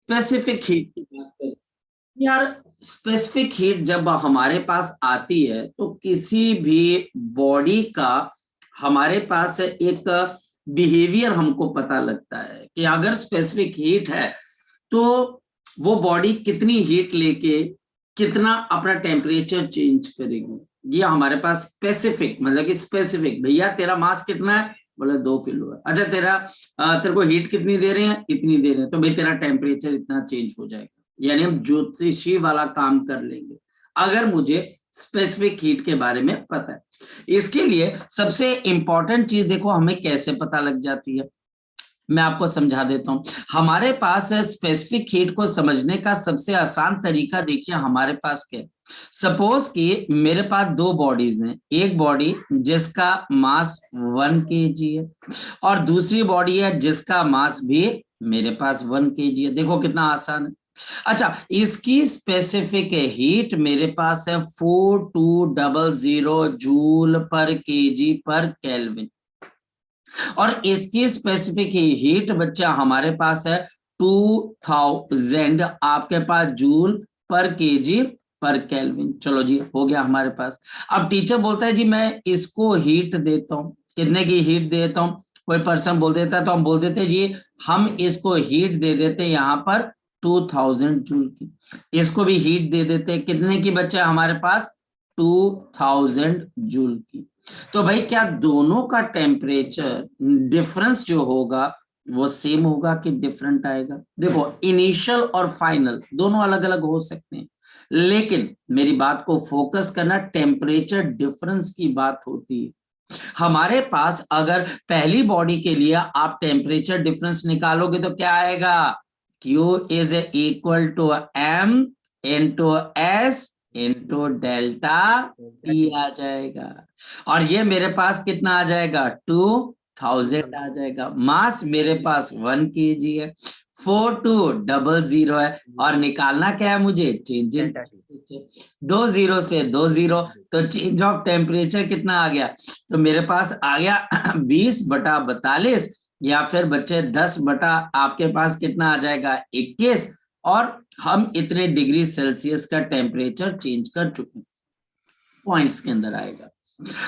Specific heat की बात करें यार, स्पेसिफिक हीट जब हमारे पास आती है तो किसी भी बॉडी का हमारे पास एक बिहेवियर हमको पता लगता है कि अगर स्पेसिफिक हीट है तो वो बॉडी कितनी हीट लेके कितना अपना टेम्परेचर चेंज करेगी। ये हमारे पास स्पेसिफिक मतलब कि स्पेसिफिक, भैया तेरा मास कितना है, बोले 2 किलो है। अच्छा तेरे को हीट कितनी दे रहे हैं, इतनी दे रहे हैं, तो भाई तेरा टेम्परेचर इतना चेंज हो जाएगा। यानी हम ज्योतिषी वाला काम कर लेंगे अगर मुझे स्पेसिफिक हीट के बारे में पता है। इसके लिए सबसे इंपॉर्टेंट चीज देखो हमें कैसे पता लग जाती है, मैं आपको समझा देता हूं। हमारे पास स्पेसिफिक हीट को समझने का सबसे आसान तरीका देखिए हमारे पास क्या है। सपोज कि मेरे पास 2 बॉडीज हैं, एक बॉडी जिसका मास 1 kg है और दूसरी बॉडी है जिसका मास भी मेरे पास 1 kg है। देखो कितना आसान है। अच्छा, इसकी स्पेसिफिक हीट मेरे पास है 4200 जूल पर केजी पर केल्विन और इसकी स्पेसिफिक हीट बच्चा हमारे पास है 2000 आपके पास जूल पर केजी पर केल्विन। चलो जी हो गया हमारे पास। अब टीचर बोलता है जी मैं इसको हीट देता हूं, कितने की हीट देता हूं, कोई पर्सन बोल देता है तो हम बोल देते हैं जी हम इसको हीट दे देते हैं यहाँ पर 2000 जूल की, इसको भी हीट दे देते हैं कितने की बच्चा हमारे पास 2000 जूल की। तो भाई क्या दोनों का टेम्परेचर डिफरेंस जो होगा वो सेम होगा कि डिफरेंट आएगा। देखो इनिशियल और फाइनल दोनों अलग अलग हो सकते हैं, लेकिन मेरी बात को फोकस करना, टेम्परेचर डिफरेंस की बात होती है। हमारे पास अगर पहली बॉडी के लिए आप टेम्परेचर डिफरेंस निकालोगे तो क्या आएगा, Q is equal to M into S into delta T आ जाएगा और ये मेरे पास कितना आ जाएगा 2000 आ जाएगा। मास मेरे पास 1 kg है, 4200 है और निकालना क्या है मुझे, चेंज इन टेम्परेचर। 2 0 से 2 0 तो चेंज ऑफ टेम्परेचर कितना आ गया, तो मेरे पास आ गया 20/42 या फिर बच्चे 10 आपके पास कितना आ जाएगा 21 और हम इतने डिग्री सेल्सियस का टेम्परेचर चेंज कर चुके हैं, पॉइंट्स के अंदर आएगा।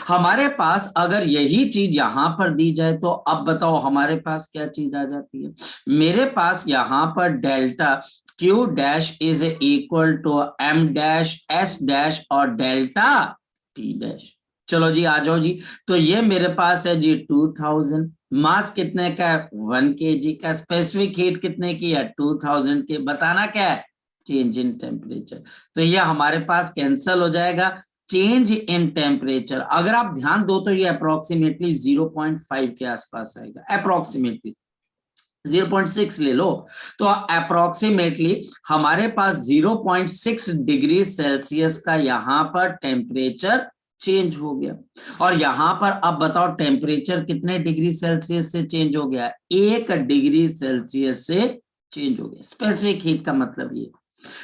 हमारे पास अगर यही चीज यहां पर दी जाए तो अब बताओ हमारे पास क्या चीज आ जाती है। मेरे पास यहां पर delta Q dash is equal to M dash S dash और डेल्टा T डैश। चलो जी आ जाओ जी, तो ये मेरे पास है जी 2000, मास कितने का है 1 kg का, स्पेसिफिक हीट कितने की है 2000 की, बताना क्या है चेंज इन टेम्परेचर। तो ये हमारे पास कैंसल हो जाएगा, चेंज इन टेम्परेचर अगर आप ध्यान दो तो ये अप्रोक्सीमेटली 0.5 के आसपास आएगा, अप्रोक्सीमेटली 0.6 ले लो तो अप्रोक्सीमेटली हमारे पास 0.6 डिग्री सेल्सियस का यहां पर टेम्परेचर चेंज हो गया। और यहां पर अब बताओ टेम्परेचर कितने डिग्री सेल्सियस से चेंज हो गया, 1 डिग्री सेल्सियस से चेंज हो गया। स्पेसिफिक हीट का मतलब ये,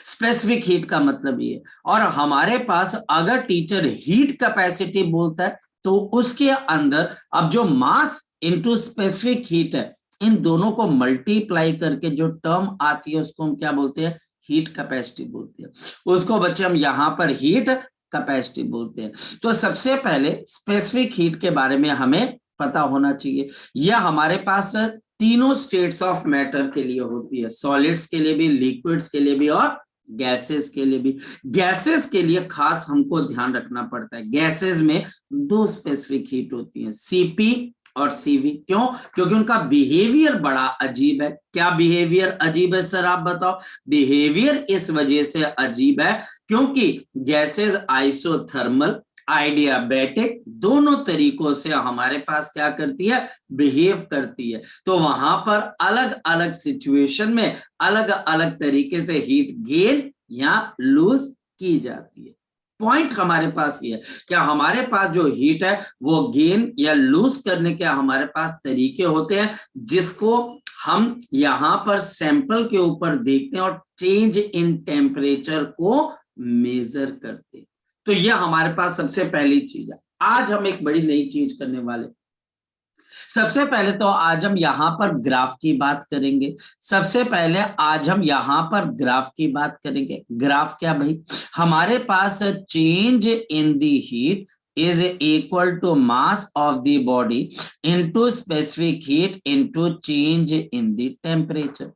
स्पेसिफिक हीट का मतलब ये। और हमारे पास अगर टीचर हीट कैपेसिटी बोलता है तो उसके अंदर अब जो मास इनटू स्पेसिफिक हीट है इन दोनों को मल्टीप्लाई करके जो टर्म आती है उसको हम क्या बोलते हैं, हीट कैपेसिटी बोलते हैं। उसको बच्चे हम यहां पर हीट कैपेसिटी बोलते हैं। तो सबसे पहले स्पेसिफिक हीट के बारे में हमें पता होना चाहिए। यह हमारे पास तीनों स्टेट्स ऑफ मैटर के लिए होती है, सॉलिड्स के लिए भी, लिक्विड्स के लिए भी और गैसेस के लिए भी। गैसेस के लिए खास हमको ध्यान रखना पड़ता है, गैसेस में 2 स्पेसिफिक हीट होती है, सीपी और सीवी। क्यों, क्योंकि उनका बिहेवियर बड़ा अजीब है। क्या बिहेवियर अजीब है सर आप बताओ, बिहेवियर इस वजह से अजीब है क्योंकि गैसेस आइसोथर्मल आइडियाबैटिक दोनों तरीकों से हमारे पास क्या करती है, बिहेव करती है। तो वहां पर अलग अलग सिचुएशन में अलग अलग तरीके से हीट गेन या लूज की जाती है। पॉइंट हमारे पास ये है, क्या हमारे पास जो हीट है वो गेन या लूज करने के हमारे पास तरीके होते हैं जिसको हम यहां पर सैंपल के ऊपर देखते हैं और चेंज इन टेम्परेचर को मेजर करते हैं। तो यह हमारे पास सबसे पहली चीज है। आज हम एक बड़ी नई चीज करने वाले, सबसे पहले तो आज हम यहाँ पर ग्राफ की बात करेंगे। सबसे पहले आज हम यहाँ पर ग्राफ की बात करेंगे। ग्राफ क्या भाई, हमारे पास change in the heat is equal to mass of the body into specific heat into change in the temperature।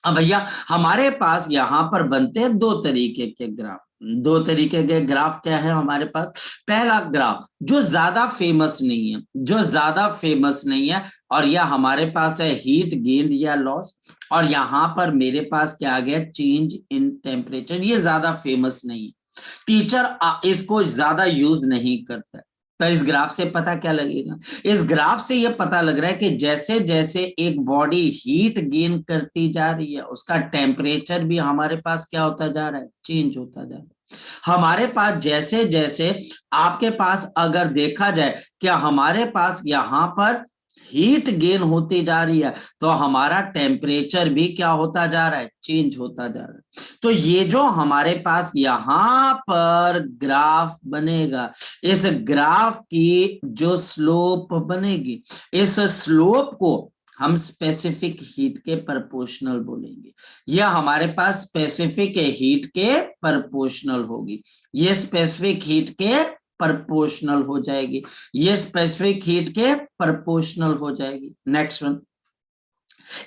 अब भैया हमारे पास यहाँ पर बनते हैं दो तरीके के ग्राफ। दो तरीके के ग्राफ क्या है हमारे पास? पहला ग्राफ जो ज्यादा फेमस नहीं है, जो ज्यादा फेमस नहीं है, और यह हमारे पास है हीट गेन या लॉस। और यहाँ पर मेरे पास क्या आ गया? Change in temperature. ये ज्यादा फेमस नहीं है, टीचर इसको ज्यादा यूज नहीं करता है। तो इस ग्राफ से पता क्या लगेगा? इस ग्राफ से ये पता लग रहा है कि जैसे जैसे एक बॉडी हीट गेन करती जा रही है, उसका टेम्परेचर भी हमारे पास क्या होता जा रहा है? चेंज होता जा रहा है। हमारे पास जैसे जैसे आपके पास अगर देखा जाए कि हमारे पास यहाँ पर हीट गेन होती जा रही है, तो हमारा टेम्परेचर भी क्या होता जा रहा है? चेंज होता जा रहा है। तो ये जो हमारे पास यहाँ पर ग्राफ बनेगा, इस ग्राफ की जो स्लोप बनेगी, इस स्लोप को हम स्पेसिफिक हीट के प्रोपोर्शनल बोलेंगे। यह हमारे पास स्पेसिफिक हीट के प्रोपोर्शनल होगी। ये स्पेसिफिक हीट के प्रोपोर्शनल हो जाएगी, ये स्पेसिफिक हीट के प्रोपोर्शनल हो जाएगी। नेक्स्ट वन,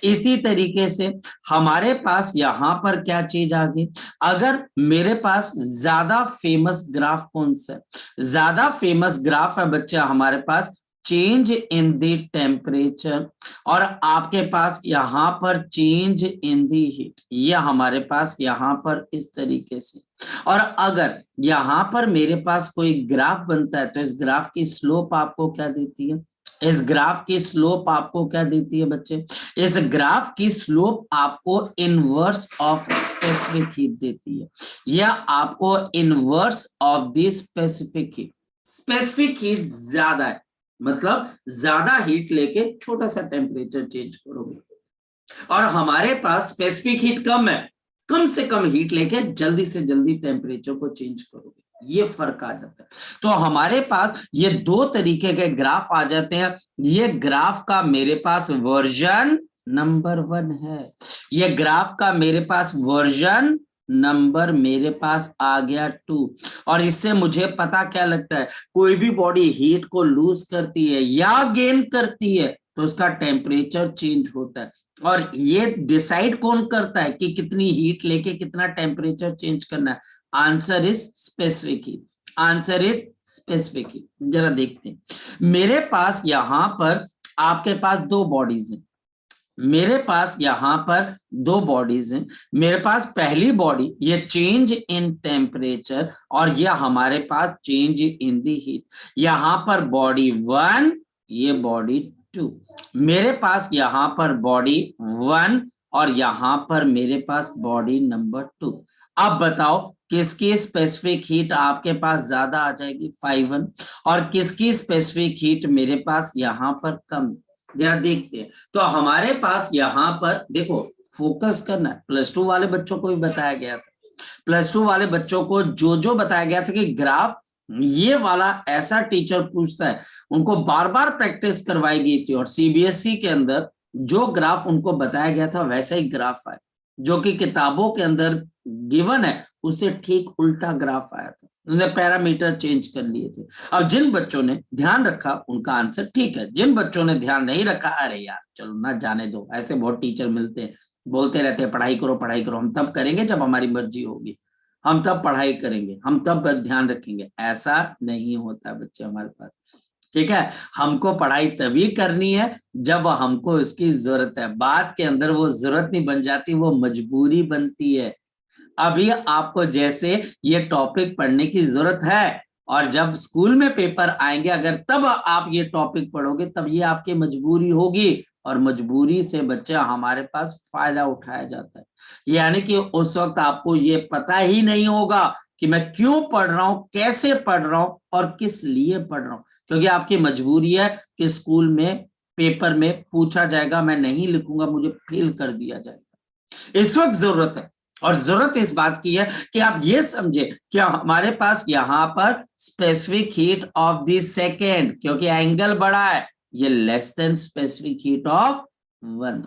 इसी तरीके से हमारे पास यहां पर क्या चीज आ गई? अगर मेरे पास ज्यादा फेमस ग्राफ कौन सा? ज्यादा फेमस ग्राफ है बच्चा हमारे पास चेंज इन द टेम्परेचर, और आपके पास यहां पर चेंज इन द हीट। ये हमारे पास यहां पर इस तरीके से। और अगर यहां पर मेरे पास कोई ग्राफ बनता है, तो इस ग्राफ की स्लोप आपको क्या देती है? इस ग्राफ की स्लोप आपको क्या देती है बच्चे? इस ग्राफ की स्लोप आपको इनवर्स ऑफ स्पेसिफिक हीट देती है, या आपको inverse of the specific heat. Specific heat ज्यादा है, मतलब ज्यादा हीट लेके छोटा सा टेम्परेचर चेंज करोगे, और हमारे पास स्पेसिफिक हीट कम है, कम से कम हीट लेके जल्दी से जल्दी टेम्परेचर को चेंज करोगे। ये फर्क आ जाता है। तो हमारे पास ये दो तरीके के ग्राफ आ जाते हैं। ये ग्राफ का मेरे पास वर्जन नंबर 1 है, ये ग्राफ का मेरे पास वर्जन नंबर मेरे पास आ गया 2। और इससे मुझे पता क्या लगता है? कोई भी बॉडी हीट को लूज करती है या गेन करती है, तो उसका टेम्परेचर चेंज होता है। और ये डिसाइड कौन करता है कि कितनी हीट लेके कितना टेम्परेचर चेंज करना है? Answer is specific heat. Answer is specific heat. जरा देखते हैं। मेरे पास यहां पर आपके पास दो बॉडीज हैं, मेरे पास यहां पर दो बॉडीज हैं। मेरे पास पहली बॉडी ये चेंज इन टेम्परेचर, और यह हमारे पास चेंज इन दी हीट। यहां पर बॉडी 1, ये बॉडी 2। मेरे पास यहां पर बॉडी 1 और यहां पर मेरे पास बॉडी नंबर 2। अब बताओ किसकी स्पेसिफिक हीट आपके पास ज्यादा आ जाएगी? 5 और किसकी स्पेसिफिक हीट मेरे पास यहां पर कम? जरा देखते हैं। तो हमारे पास यहां पर देखो, फोकस करना है। +2 वाले बच्चों को भी बताया गया था, +2 वाले बच्चों को जो बताया गया था कि ग्राफ ये वाला ऐसा टीचर पूछता है, उनको बार बार प्रैक्टिस करवाई गई थी। और सीबीएसई के अंदर जो ग्राफ उनको बताया गया था वैसा ही ग्राफ आया, जो कि किताबों के अंदर गिवन है उससे ठीक उल्टा ग्राफ आया था। उन्होंने पैरामीटर चेंज कर लिए थे। अब जिन बच्चों ने ध्यान रखा उनका आंसर ठीक है, जिन बच्चों ने ध्यान नहीं रखा, अरे यार चलो ना, जाने दो। ऐसे बहुत टीचर मिलते हैं, बोलते रहते हैं पढ़ाई करो पढ़ाई करो, हम तब करेंगे जब हमारी मर्जी होगी, हम तब पढ़ाई करेंगे, हम तब ध्यान रखेंगे। ऐसा नहीं होता बच्चे हमारे पास, ठीक है? हमको पढ़ाई तभी करनी है जब हमको इसकी जरूरत है। बात के अंदर वो जरूरत नहीं बन जाती, वो मजबूरी बनती है। अभी आपको जैसे ये टॉपिक पढ़ने की जरूरत है, और जब स्कूल में पेपर आएंगे अगर तब आप ये टॉपिक पढ़ोगे, तब ये आपकी मजबूरी होगी, और मजबूरी से बच्चा हमारे पास फायदा उठाया जाता है। यानी कि उस वक्त आपको ये पता ही नहीं होगा कि मैं क्यों पढ़ रहा हूं, कैसे पढ़ रहा हूं और किस लिए पढ़ रहा हूं, क्योंकि आपकी मजबूरी है कि स्कूल में पेपर में पूछा जाएगा, मैं नहीं लिखूंगा, मुझे फेल कर दिया जाएगा। इस वक्त जरूरत है, और जरूरत इस बात की है कि आप ये समझे कि हमारे पास यहां पर specific heat of the second, क्योंकि एंगल बड़ा है, ये less than specific heat of 1,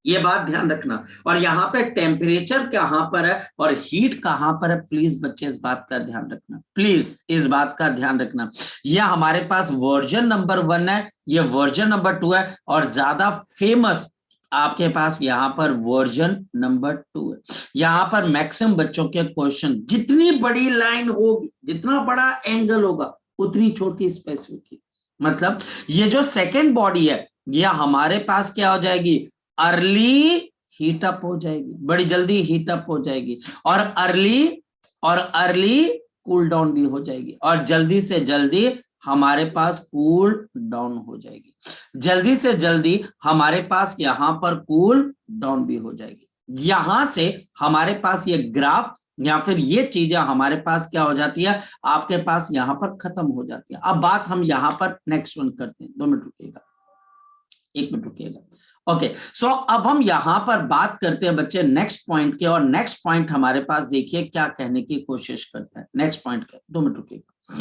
ये बात ध्यान रखना। और यहाँ पे टेम्परेचर कहां पर है और हीट कहां पर है, प्लीज बच्चे इस बात का ध्यान रखना, प्लीज इस बात का ध्यान रखना। यह हमारे पास वर्जन नंबर 1 है, ये वर्जन नंबर 2 है, और ज्यादा फेमस आपके पास यहाँ पर वर्जन नंबर 2 है। यहाँ पर मैक्सिमम बच्चों के क्वेश्चन, जितनी बड़ी लाइन होगी, जितना बड़ा एंगल होगा, उतनी छोटी स्पेसिफिक, मतलब ये जो सेकेंड बॉडी है, यह हमारे पास क्या हो जाएगी, अर्ली हीटअप हो जाएगी, बड़ी जल्दी हीटअप हो जाएगी, और अर्ली कूल डाउन भी हो जाएगी, और जल्दी से जल्दी हमारे पास कूल डाउन हो जाएगी, जल्दी से जल्दी हमारे पास यहां पर कूल डाउन भी हो जाएगी। यहां से हमारे पास ये ग्राफ या फिर ये चीजें हमारे पास क्या हो जाती है, आपके पास यहां पर खत्म हो जाती है। अब बात हम यहां पर नेक्स्ट वन करते हैं, 2 मिनट रुकिएगा, 1 मिनट रुकिएगा। ओके, सो अब हम यहां पर बात करते हैं बच्चे नेक्स्ट पॉइंट के, और नेक्स्ट पॉइंट हमारे पास देखिए क्या कहने की कोशिश करता है। नेक्स्ट पॉइंट के 2 मिनट रुकिएगा,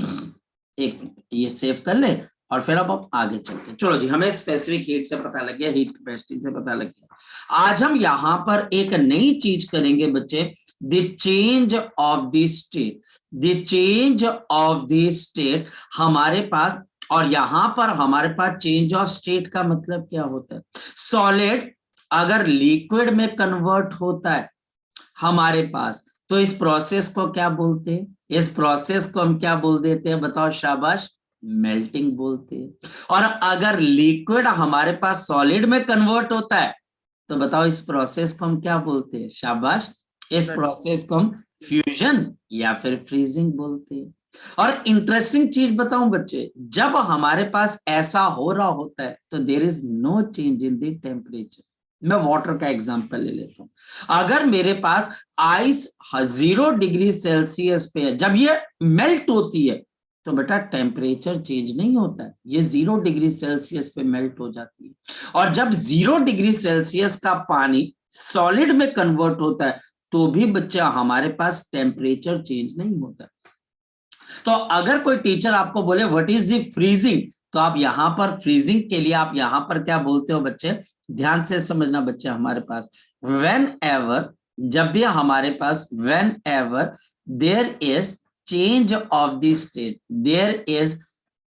1 मिनट, ये सेव कर ले और फिर अब हम आगे चलते हैं। चलो जी, हमें स्पेसिफिक हीट से पता लग गया, हीट कैपेसिटी से पता लग गया। आज हम यहां पर एक नई चीज करेंगे बच्चे, the change of the state, the change of the state हमारे पास, और यहां पर हमारे पास चेंज ऑफ स्टेट का मतलब क्या होता है, सॉलिड अगर लिक्विड में कन्वर्ट होता है हमारे पास, तो इस प्रोसेस को क्या बोलते हैं, इस प्रोसेस को हम क्या बोल देते हैं, बताओ शाबाश, मेल्टिंग बोलते हैं। और अगर लिक्विड हमारे पास सॉलिड में कन्वर्ट होता है, तो बताओ इस प्रोसेस को हम क्या बोलते हैं, शाबाश, इस प्रोसेस को हम फ्यूजन या फिर फ्रीजिंग बोलते हैं। और इंटरेस्टिंग चीज बताऊं बच्चे, जब हमारे पास ऐसा हो रहा होता है तो there is no change in the temperature. मैं वाटर का एग्जांपल ले लेता हूं। अगर मेरे पास आइस 0 डिग्री सेल्सियस पे है, जब ये मेल्ट होती है तो बेटा टेम्परेचर चेंज नहीं होता है, ये 0 डिग्री सेल्सियस पे मेल्ट हो जाती है। और जब 0 डिग्री सेल्सियस का पानी सॉलिड में कन्वर्ट होता है, तो भी बच्चा हमारे पास टेम्परेचर चेंज नहीं होता। तो अगर कोई टीचर आपको बोले व्हाट इज द फ्रीजिंग, तो आप यहां पर फ्रीजिंग के लिए आप यहां पर क्या बोलते हो बच्चे, ध्यान से समझना बच्चे, हमारे पास वेन एवर, जब भी हमारे पास whenever there is change of the state, there is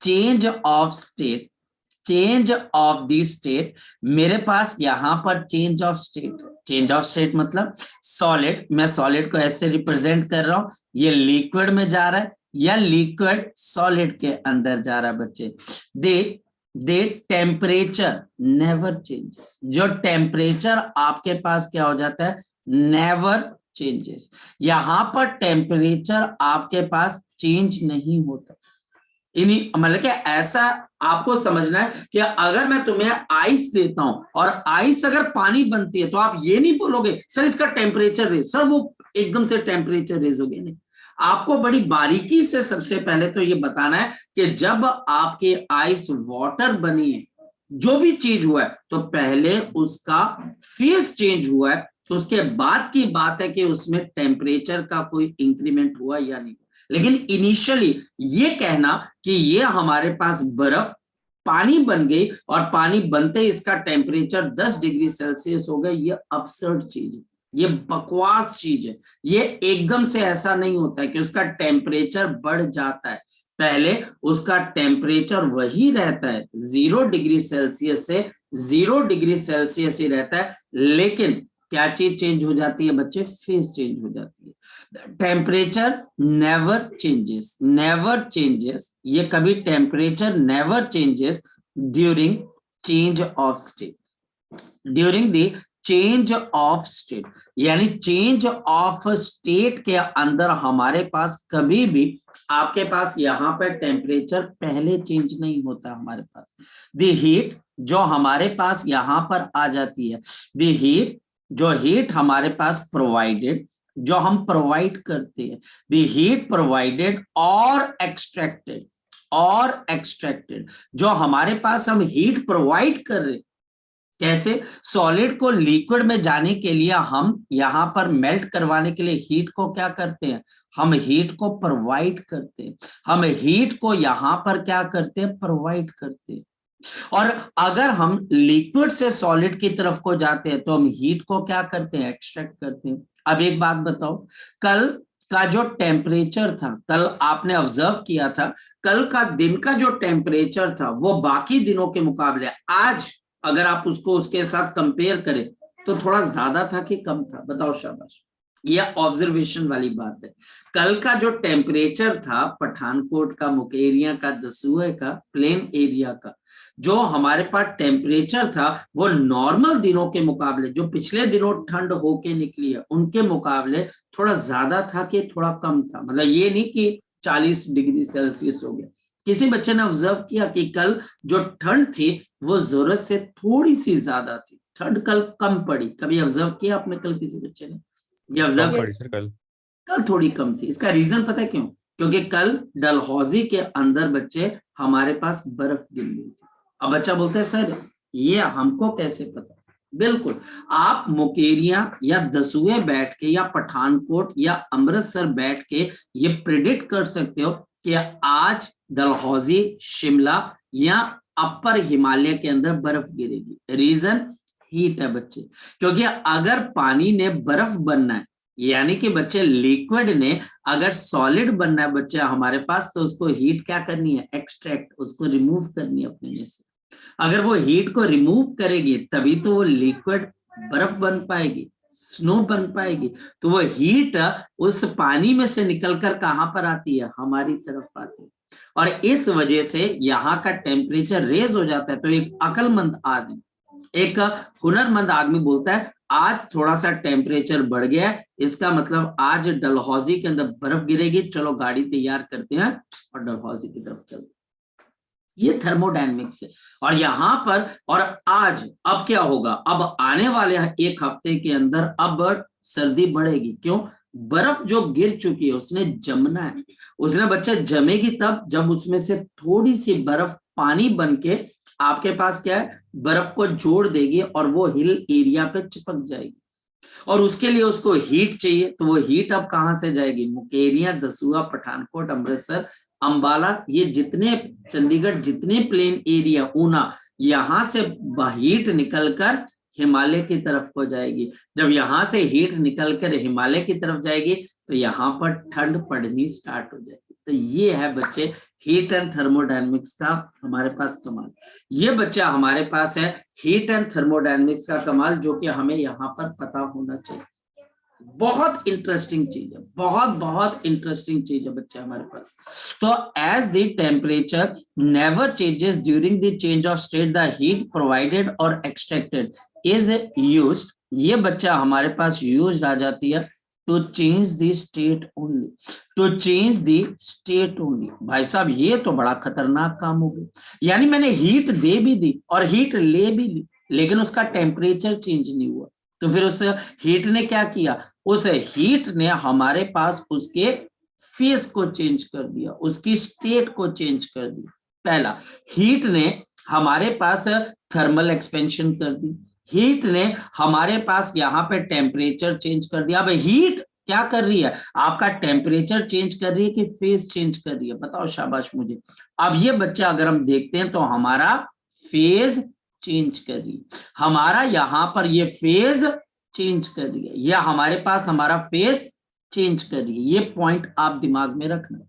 change of state, change of the state, मेरे पास यहां पर change of state, change of state मतलब सॉलिड, मैं सॉलिड को ऐसे रिप्रेजेंट कर रहा हूं, ये लिक्विड में जा रहा है या लिक्विड सॉलिड के अंदर जा रहा है बच्चे। दे टेम्परेचर नेवर चेंजेस, जो टेम्परेचर आपके पास क्या हो जाता है, नेवर चेंजेस, यहां पर टेम्परेचर आपके पास चेंज नहीं होता। मतलब कि ऐसा आपको समझना है कि अगर मैं तुम्हें आइस देता हूं और आइस अगर पानी बनती है, तो आप ये नहीं बोलोगे सर इसका टेम्परेचर रेज, सर वो एकदम से टेम्परेचर रेज हो गया, नहीं। आपको बड़ी बारीकी से सबसे पहले तो ये बताना है कि जब आपके आइस वाटर बनी है, जो भी चीज हुआ है, तो पहले उसका फेज चेंज हुआ है, तो उसके बाद की बात है कि उसमें टेम्परेचर का कोई इंक्रीमेंट हुआ या नहीं। लेकिन इनिशियली ये कहना कि ये हमारे पास बर्फ पानी बन गई और पानी बनते ही इसका टेम्परेचर 10 डिग्री सेल्सियस हो गया, ये अब्सर्ड चीज है, ये बकवास चीज है। ये एकदम से ऐसा नहीं होता है कि उसका टेम्परेचर बढ़ जाता है, पहले उसका टेम्परेचर वही रहता है 0 डिग्री सेल्सियस से 0 डिग्री सेल्सियस ही रहता है, लेकिन क्या चीज चेंज हो जाती है बच्चे, फेज चेंज हो जाती है। Temperature never changes, never changes, ये कभी temperature never changes during change of state, during the change of state, यानी चेंज ऑफ स्टेट के अंदर हमारे पास कभी भी आपके पास यहां पर टेम्परेचर पहले चेंज नहीं होता हमारे पास। द हीट जो हमारे पास यहां पर आ जाती है, द हीट जो हीट हमारे पास प्रोवाइडेड, जो हम प्रोवाइड करते हैं, द हीट प्रोवाइडेड और एक्सट्रैक्टेड, और एक्सट्रैक्टेड, जो हमारे पास हम हीट प्रोवाइड कर रहे, कैसे, सॉलिड को लिक्विड में जाने के लिए हम यहां पर मेल्ट करवाने के लिए हीट को क्या करते हैं, हम हीट को प्रोवाइड करते हैं, हम हीट को यहां पर क्या करते हैं, प्रोवाइड करते हैं। और अगर हम लिक्विड से सॉलिड की तरफ को जाते हैं तो हम हीट को क्या करते हैं, एक्सट्रैक्ट करते हैं। अब एक बात बताओ, कल का जो टेम्परेचर था, कल आपने ऑब्जर्व किया था, कल का दिन का जो टेम्परेचर था वो बाकी दिनों के मुकाबले आज अगर आप उसको उसके साथ कंपेयर करें तो थोड़ा ज्यादा था कि कम था, बताओ शाबाश। यह ऑब्जर्वेशन वाली बात है। कल का जो टेम्परेचर था पठानकोट का, मुकेरिया का, दसूहे का, प्लेन एरिया का, जो हमारे पास टेम्परेचर था वो नॉर्मल दिनों के मुकाबले, जो पिछले दिनों ठंड होके निकली है उनके मुकाबले थोड़ा ज्यादा था कि थोड़ा कम था। मतलब ये नहीं कि 40 डिग्री सेल्सियस हो गया। किसी बच्चे ने ऑब्जर्व किया कि कल जो ठंड थी वो जरूरत से थोड़ी सी ज्यादा थी, ठंड कल कम पड़ी। कभी ऑब्जर्व किया आपने कल किसी बच्चे ने ये ऑब्जर्व? कम पड़ी सर कल। कल थोड़ी कम थी। इसका रीजन पता है क्यों? क्योंकि कल डलहौजी के अंदर बच्चे हमारे पास बर्फ गिर गई थी। अब बच्चा बोलता है सर ये हमको कैसे पता? बिल्कुल, आप मुकेरिया या दसूहे बैठ के या पठानकोट या अमृतसर बैठ के ये प्रिडिक्ट कर सकते हो कि आज डलहौजी, शिमला या अपर हिमालय के अंदर बर्फ गिरेगी। रीजन हीट है बच्चे, क्योंकि अगर पानी ने बर्फ बनना है, यानी कि बच्चे लिक्विड ने अगर सॉलिड बनना है बच्चे हमारे पास, तो उसको हीट क्या करनी है, एक्सट्रैक्ट, उसको रिमूव करनी है अपने में से। अगर वो हीट को रिमूव करेगी तभी तो वो लिक्विड बर्फ बन पाएगी, स्नो बन पाएगी। तो वो हीट उस पानी में से निकलकर कहां पर आती है, हमारी तरफ आती है। और इस वजह से यहाँ का टेम्परेचर रेज हो जाता है। तो एक अक्लमंद आदमी, एक हुनरमंद आदमी बोलता है आज थोड़ा सा टेम्परेचर बढ़ गया है, इसका मतलब आज डलहौजी के अंदर बर्फ गिरेगी, चलो गाड़ी तैयार करते हैं और डलहौजी की तरफ चलते। ये थर्मोडायनेमिक्स है। और यहां पर और आज अब क्या होगा, अब आने वाले एक हफ्ते के अंदर अब सर्दी बढ़ेगी। क्यों? बर्फ जो गिर चुकी है उसने जमना है, उसने बच्चे जमेगी तब जब उसमें से थोड़ी सी बर्फ पानी बन के आपके पास क्या है, बर्फ को जोड़ देगी और वो हिल एरिया पे चिपक जाएगी। और उसके लिए उसको हीट चाहिए, तो वो हीट अब कहां से जाएगी, मुकेरिया, दसूहा, पठानकोट, अमृतसर, अंबाला, ये जितने चंडीगढ़, जितने प्लेन एरिया, ऊना, यहां से हीट निकलकर हिमालय की तरफ को जाएगी। जब यहां से हीट निकलकर हिमालय की तरफ जाएगी तो यहाँ पर ठंड पड़नी स्टार्ट हो जाएगी। तो ये है बच्चे हीट एंड थर्मोडायनेमिक्स का हमारे पास कमाल। ये बच्चा हमारे पास है हीट एंड थर्मोडायनेमिक्स का कमाल, जो कि हमें यहाँ पर पता होना चाहिए। बहुत इंटरेस्टिंग चीज है, बहुत बहुत इंटरेस्टिंग चीज है बच्चे हमारे पास। तो as the temperature never changes during the change of state, the heat provided और एक्सट्रैक्टेड इज यूज्ड, ये बच्चा हमारे पास यूज आ जाती है to change the state only, to change the state only. भाई साहब ये तो बड़ा खतरनाक काम हो गया, यानी मैंने हीट दे भी दी और हीट ले भी ली, लेकिन उसका टेम्परेचर चेंज नहीं हुआ। तो फिर उस हीट ने क्या किया, उस हीट ने हमारे पास उसके फेस को चेंज कर दिया, उसकी स्टेट को चेंज कर दिया। पहला, हीट ने हमारे पास थर्मल एक्सपेंशन कर दी, हीट ने हमारे पास यहाँ पे टेम्परेचर चेंज कर दिया। अब हीट क्या कर रही है, आपका टेम्परेचर चेंज कर रही है कि फेस चेंज कर रही है, बताओ शाबाश मुझे। अब ये बच्चा अगर हम देखते हैं तो हमारा फेज चेंज कर रही है, हमारा यहाँ पर ये फेज चेंज कर रही है, या हमारे पास हमारा फेज चेंज कर रही है। ये पॉइंट आप दिमाग में रखना।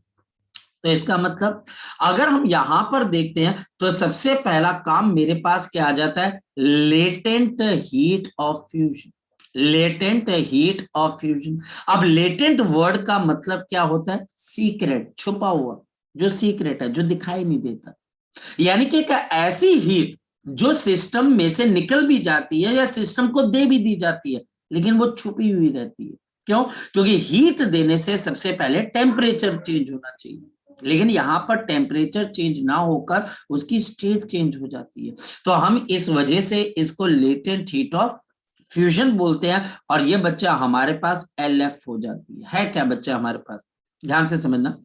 तो इसका मतलब अगर हम यहां पर देखते हैं तो सबसे पहला काम मेरे पास क्या आ जाता है, latent heat of fusion, latent heat of fusion. अब लेटेंट वर्ड का मतलब क्या होता है, सीक्रेट, छुपा हुआ, जो सीक्रेट है, जो दिखाई नहीं देता। यानी कि एक ऐसी हीट जो सिस्टम में से निकल भी जाती है या सिस्टम को दे भी दी जाती है, लेकिन वो छुपी हुई रहती है। क्यों? क्योंकि हीट देने से सबसे पहले टेम्परेचर चेंज होना चाहिए, लेकिन यहाँ पर टेम्परेचर चेंज ना होकर उसकी स्टेट चेंज हो जाती है। तो हम इस वजह से इसको लेटेंट हीट ऑफ फ्यूजन बोलते हैं। और ये बच्चा हमारे पास LF हो जाती है क्या बच्चा हमारे पास, ध्यान से समझना।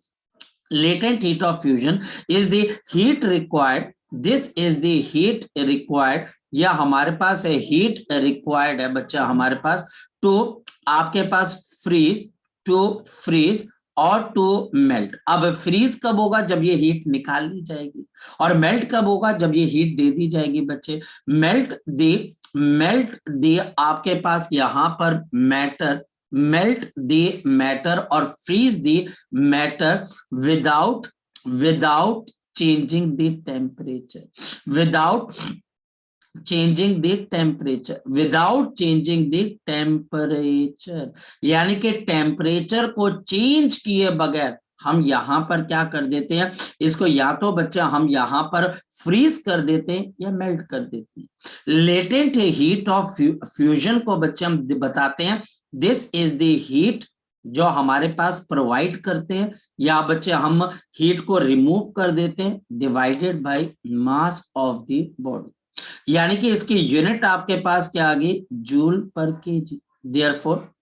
latent heat of fusion is the heat required, this is the heat required, या हमारे पास है heat required है बच्चा हमारे पास, तो आपके पास freeze, to freeze और टू मेल्ट। अब फ्रीज कब होगा? जब ये हीट निकाल ली जाएगी। और मेल्ट कब होगा? जब ये हीट दे दी जाएगी बच्चे। मेल्ट दे आपके पास यहां पर मैटर, मेल्ट द मैटर और freeze the matter without changing the temperature, without changing the temperature, without changing the temperature, यानी कि टेम्परेचर को चेंज किए बगैर हम यहां पर क्या कर देते हैं, इसको या तो बच्चा हम यहां पर फ्रीज कर देते हैं या मेल्ट कर देते हैं। लेटेंट हीट ऑफ फ्यूजन को बच्चे हम बताते हैं, दिस इज द हीट जो हमारे पास प्रोवाइड करते हैं, या बच्चे हम हीट को रिमूव कर देते हैं, divided by mass of the body. यानी कि इसकी यूनिट आपके पास क्या आ गई? जूल पर केजी। देयरफॉर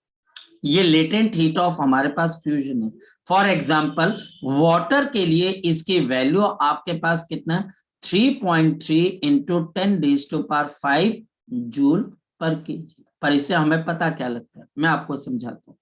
ये लेटेंट हीट ऑफ हमारे पास फ्यूजन है। फॉर एग्जांपल वाटर के लिए इसकी वैल्यू आपके पास कितना है? 3.3 इंटू 10⁵ जूल पर केजी। पर इससे हमें पता क्या लगता है, मैं आपको समझाता हूं।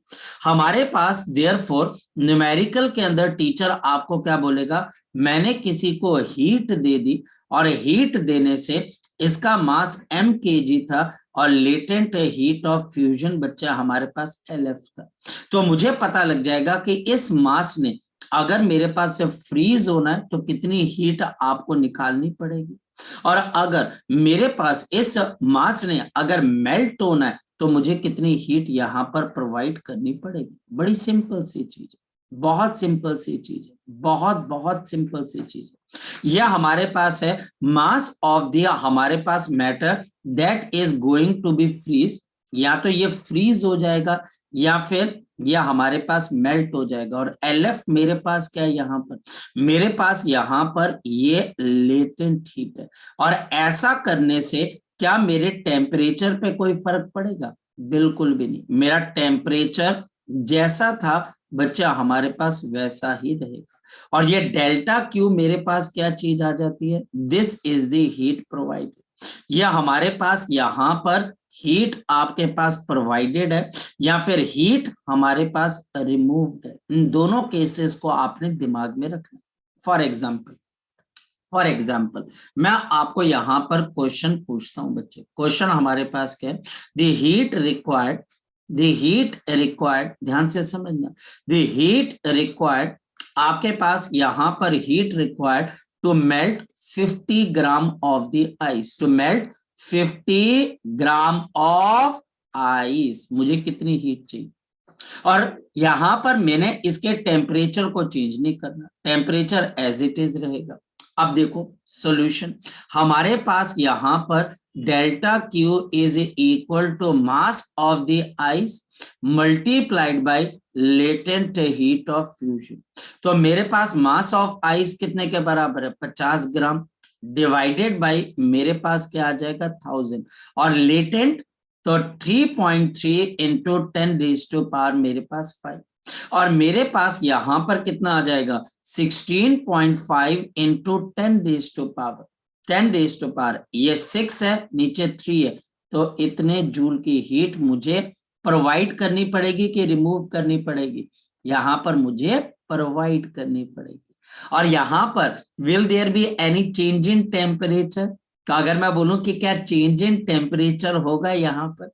हमारे पास देयरफॉर न्यूमेरिकल के अंदर टीचर आपको क्या बोलेगा, मैंने किसी को हीट दे दी और हीट देने से इसका मास m kg था और लेटेंट हीट ऑफ फ्यूजन बच्चा हमारे पास LF था। तो मुझे पता लग जाएगा कि इस मास ने अगर मेरे पास से फ्रीज होना है तो कितनी हीट आपको निकालनी पड़ेगी, और अगर मेरे पास इस मास ने अगर मेल्ट होना है तो मुझे कितनी हीट यहां पर प्रोवाइड करनी पड़ेगी। बड़ी सिंपल सी चीज है, बहुत सिंपल सी चीज है, बहुत बहुत सिंपल सी चीज है। यह हमारे पास है मास ऑफ द हमारे पास matter that is going to be freeze, या तो ये फ्रीज हो जाएगा या फिर यह हमारे पास मेल्ट हो जाएगा। और LF मेरे पास क्या है यहाँ पर? मेरे पास यहाँ पर ये लेटेंट हीट है। और ऐसा करने से क्या मेरे टेम्परेचर पे कोई फर्क पड़ेगा? बिल्कुल भी नहीं। मेरा टेम्परेचर जैसा था बच्चा हमारे पास वैसा ही रहेगा। और ये डेल्टा क्यू मेरे पास क्या चीज आ जाती है? This is the heat provided. यह हमारे पास यहां पर हीट आपके पास प्रोवाइडेड है या फिर हीट हमारे पास रिमूव्ड है। इन दोनों केसेस को आपने दिमाग में रखना। फॉर एग्जाम्पल मैं आपको यहां पर क्वेश्चन पूछता हूं बच्चे। क्वेश्चन हमारे पास क्या है? द हीट रिक्वायर्ड, ध्यान से समझना, द हीट रिक्वायर्ड आपके पास यहां पर heat required to melt 50 gram of the ice, to melt 50 gram of ice. मुझे कितनी हीट चाहिए? और यहां पर मैंने इसके टेम्परेचर को चेंज नहीं करना, टेम्परेचर एज इट इज रहेगा। अब देखो सॉल्यूशन हमारे पास यहां पर delta Q is equal to mass of the ice multiplied by latent heat of fusion. तो मेरे पास मास ऑफ आइस कितने के बराबर है? 50 ग्राम, डिवाइडेड बाय मेरे पास क्या आ जाएगा? 1000, और लेटेंट तो 3.3 इंटू 10⁻⁵ मेरे पास 5, और मेरे पास यहां पर कितना आ जाएगा? 16.5 इंटू 10⁻⁻, ये 6 है, नीचे 3 है, तो इतने जूल की हीट मुझे प्रोवाइड करनी पड़ेगी कि रिमूव करनी पड़ेगी? यहां पर मुझे प्रोवाइड करनी पड़ेगी। और यहां पर will there be any change in temperature? तो अगर मैं बोलूं कि क्या चेंज इन टेम्परेचर होगा यहां पर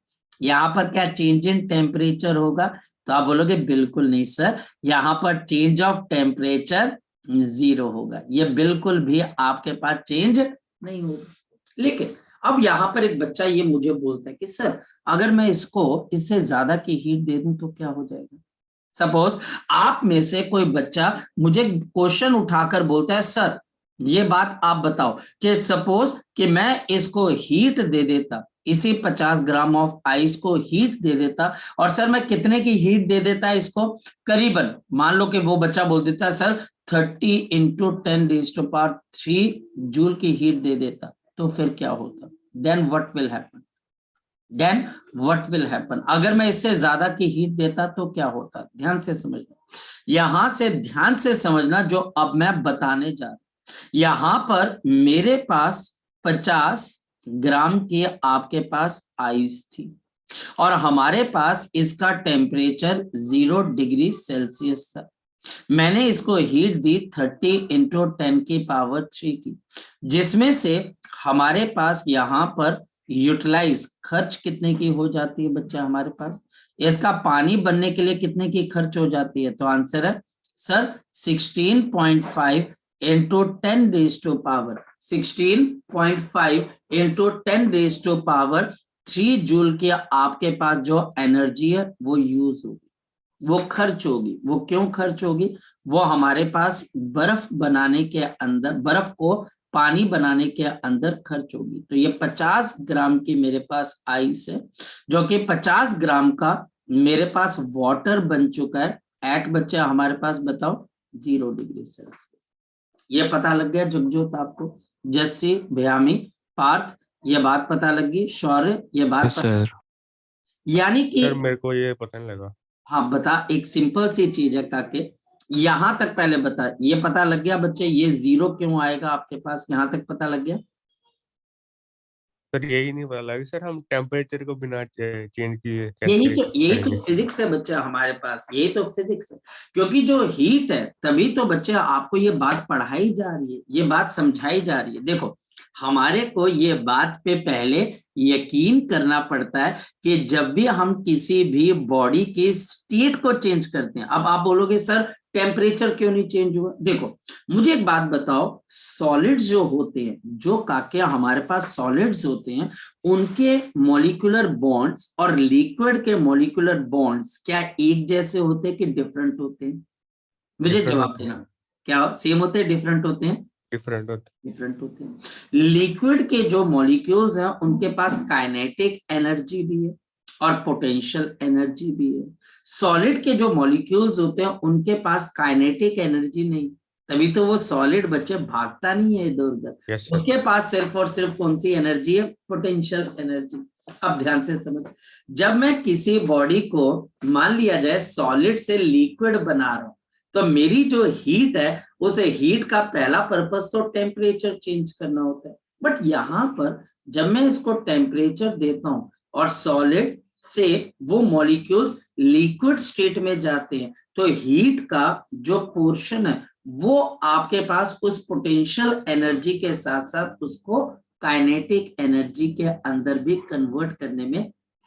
क्या चेंज इन टेम्परेचर होगा? तो आप बोलोगे बिल्कुल नहीं सर, यहाँ पर चेंज ऑफ टेम्परेचर 0 होगा, ये बिल्कुल भी आपके पास चेंज नहीं होगा। लेकिन अब यहाँ पर एक बच्चा ये मुझे बोलता है कि सर अगर मैं इसको इससे ज्यादा की हीट दे दूं तो क्या हो जाएगा? सपोज आप में से कोई बच्चा मुझे क्वेश्चन उठाकर बोलता है सर ये बात आप बताओ कि सपोज कि मैं इसको हीट दे देता, इसी 50 ग्राम ऑफ आइस को हीट दे देता, और सर मैं कितने की हीट दे देता है इसको? करीबन मान लो कि वो बच्चा बोल देता है सर 30 इंटू 10⁻³ जूल की हीट दे देता, तो फिर क्या होता? Then what will happen? अगर मैं इससे ज्यादा की हीट देता तो क्या होता? ध्यान से समझना, यहां से ध्यान से समझना जो अब मैं बताने जा रहा हूं। यहां पर मेरे पास 50 ग्राम की आपके पास आइस थी और हमारे पास इसका टेम्परेचर 0 डिग्री सेल्सियस था। मैंने इसको हीट दी 30 इंटू 10 की पावर 3 की, जिसमें से हमारे पास यहाँ पर यूटिलाइज खर्च कितने की हो जाती है बच्चा हमारे पास, इसका पानी बनने के लिए कितने की खर्च हो जाती है? तो आंसर है sir 16.5 into 10 raise to power 16.5 into 10 raise to power 3 joule की आपके पास जो एनर्जी है वो यूज होगी, वो खर्च होगी। वो क्यों खर्च होगी? वो हमारे पास बर्फ बनाने के अंदर, बर्फ को पानी बनाने के अंदर खर्च होगी। तो ये 50 ग्राम की मेरे पास आइस है, जो कि 50 ग्राम का मेरे पास वाटर बन चुका है एट बच्चे हमारे पास बताओ 0 डिग्री सेल्सियस। ये पता लग गया जगजोत आपको, जस्सी, भयामी, पार्थ, ये बात पता लगी, शौर्य ये बात यस सर। यानी कि सर मेरे को ये पता नहीं लगा। हाँ बता, एक सिंपल सी चीज है काके, यहां तक पहले बता, ये पता लग गया बच्चे ये 0 क्यों आएगा आपके पास, यहां तक पता लग गया? सर यही नहीं पता लगा सर, हम टेम्परेचर को बिना चेंज किए यही कैसे तो यही तो करेंगे। फिजिक्स है बच्चा हमारे पास, यही तो फिजिक्स है। क्योंकि जो हीट है, तभी तो बच्चे आपको ये बात पढ़ाई जा रही है, ये बात समझाई जा रही है। देखो हमारे को ये बात पे पहले यकीन करना पड़ता है कि जब भी हम किसी भी बॉडी के स्टेट को चेंज करते हैं, अब आप बोलोगे सर टेम्परेचर क्यों नहीं चेंज हुआ? देखो मुझे एक बात बताओ, सॉलिड्स जो होते हैं, जो काके हमारे पास सॉलिड्स होते हैं, उनके मॉलिक्यूलर बॉन्ड्स और लिक्विड के मॉलिक्यूलर बॉन्ड्स क्या एक जैसे होते हैं कि डिफरेंट होते हैं? मुझे डिफरेंट जवाब होते हैं। देना, क्या सेम होते हैं डिफरेंट होते हैं? डिफरेंट होते डिफरेंट होते हैं। लिक्विड के जो मॉलिक्यूल्स हैं उनके पास काइनेटिक एनर्जी भी है और पोटेंशियल एनर्जी भी है। सॉलिड के जो मॉलिक्यूल्स होते हैं उनके पास काइनेटिक एनर्जी नहीं, तभी तो वो सॉलिड बच्चे भागता नहीं है इधर उधर, हैं। Yes sir. उसके पास सिर्फ और सिर्फ कौन सी एनर्जी है? Potential energy. अब ध्यान से समझ, जब मैं किसी बॉडी को मान लिया जाए सॉलिड से लिक्विड बना रहा हूं, तो मेरी जो हीट है, उस हीट का पहला पर्पस तो टेम्परेचर चेंज करना होता है। बट यहां पर जब मैं इसको टेम्परेचर देता हूं और सॉलिड से वो मॉलिक्यूल्स लिक्विड स्टेट में जाते हैं, तो हीट का जो पोर्शन है वो आपके पास उस पोटेंशियल एनर्जी के साथ साथ उसको काइनेटिक एनर्जी के अंदर भी कन्वर्ट करने में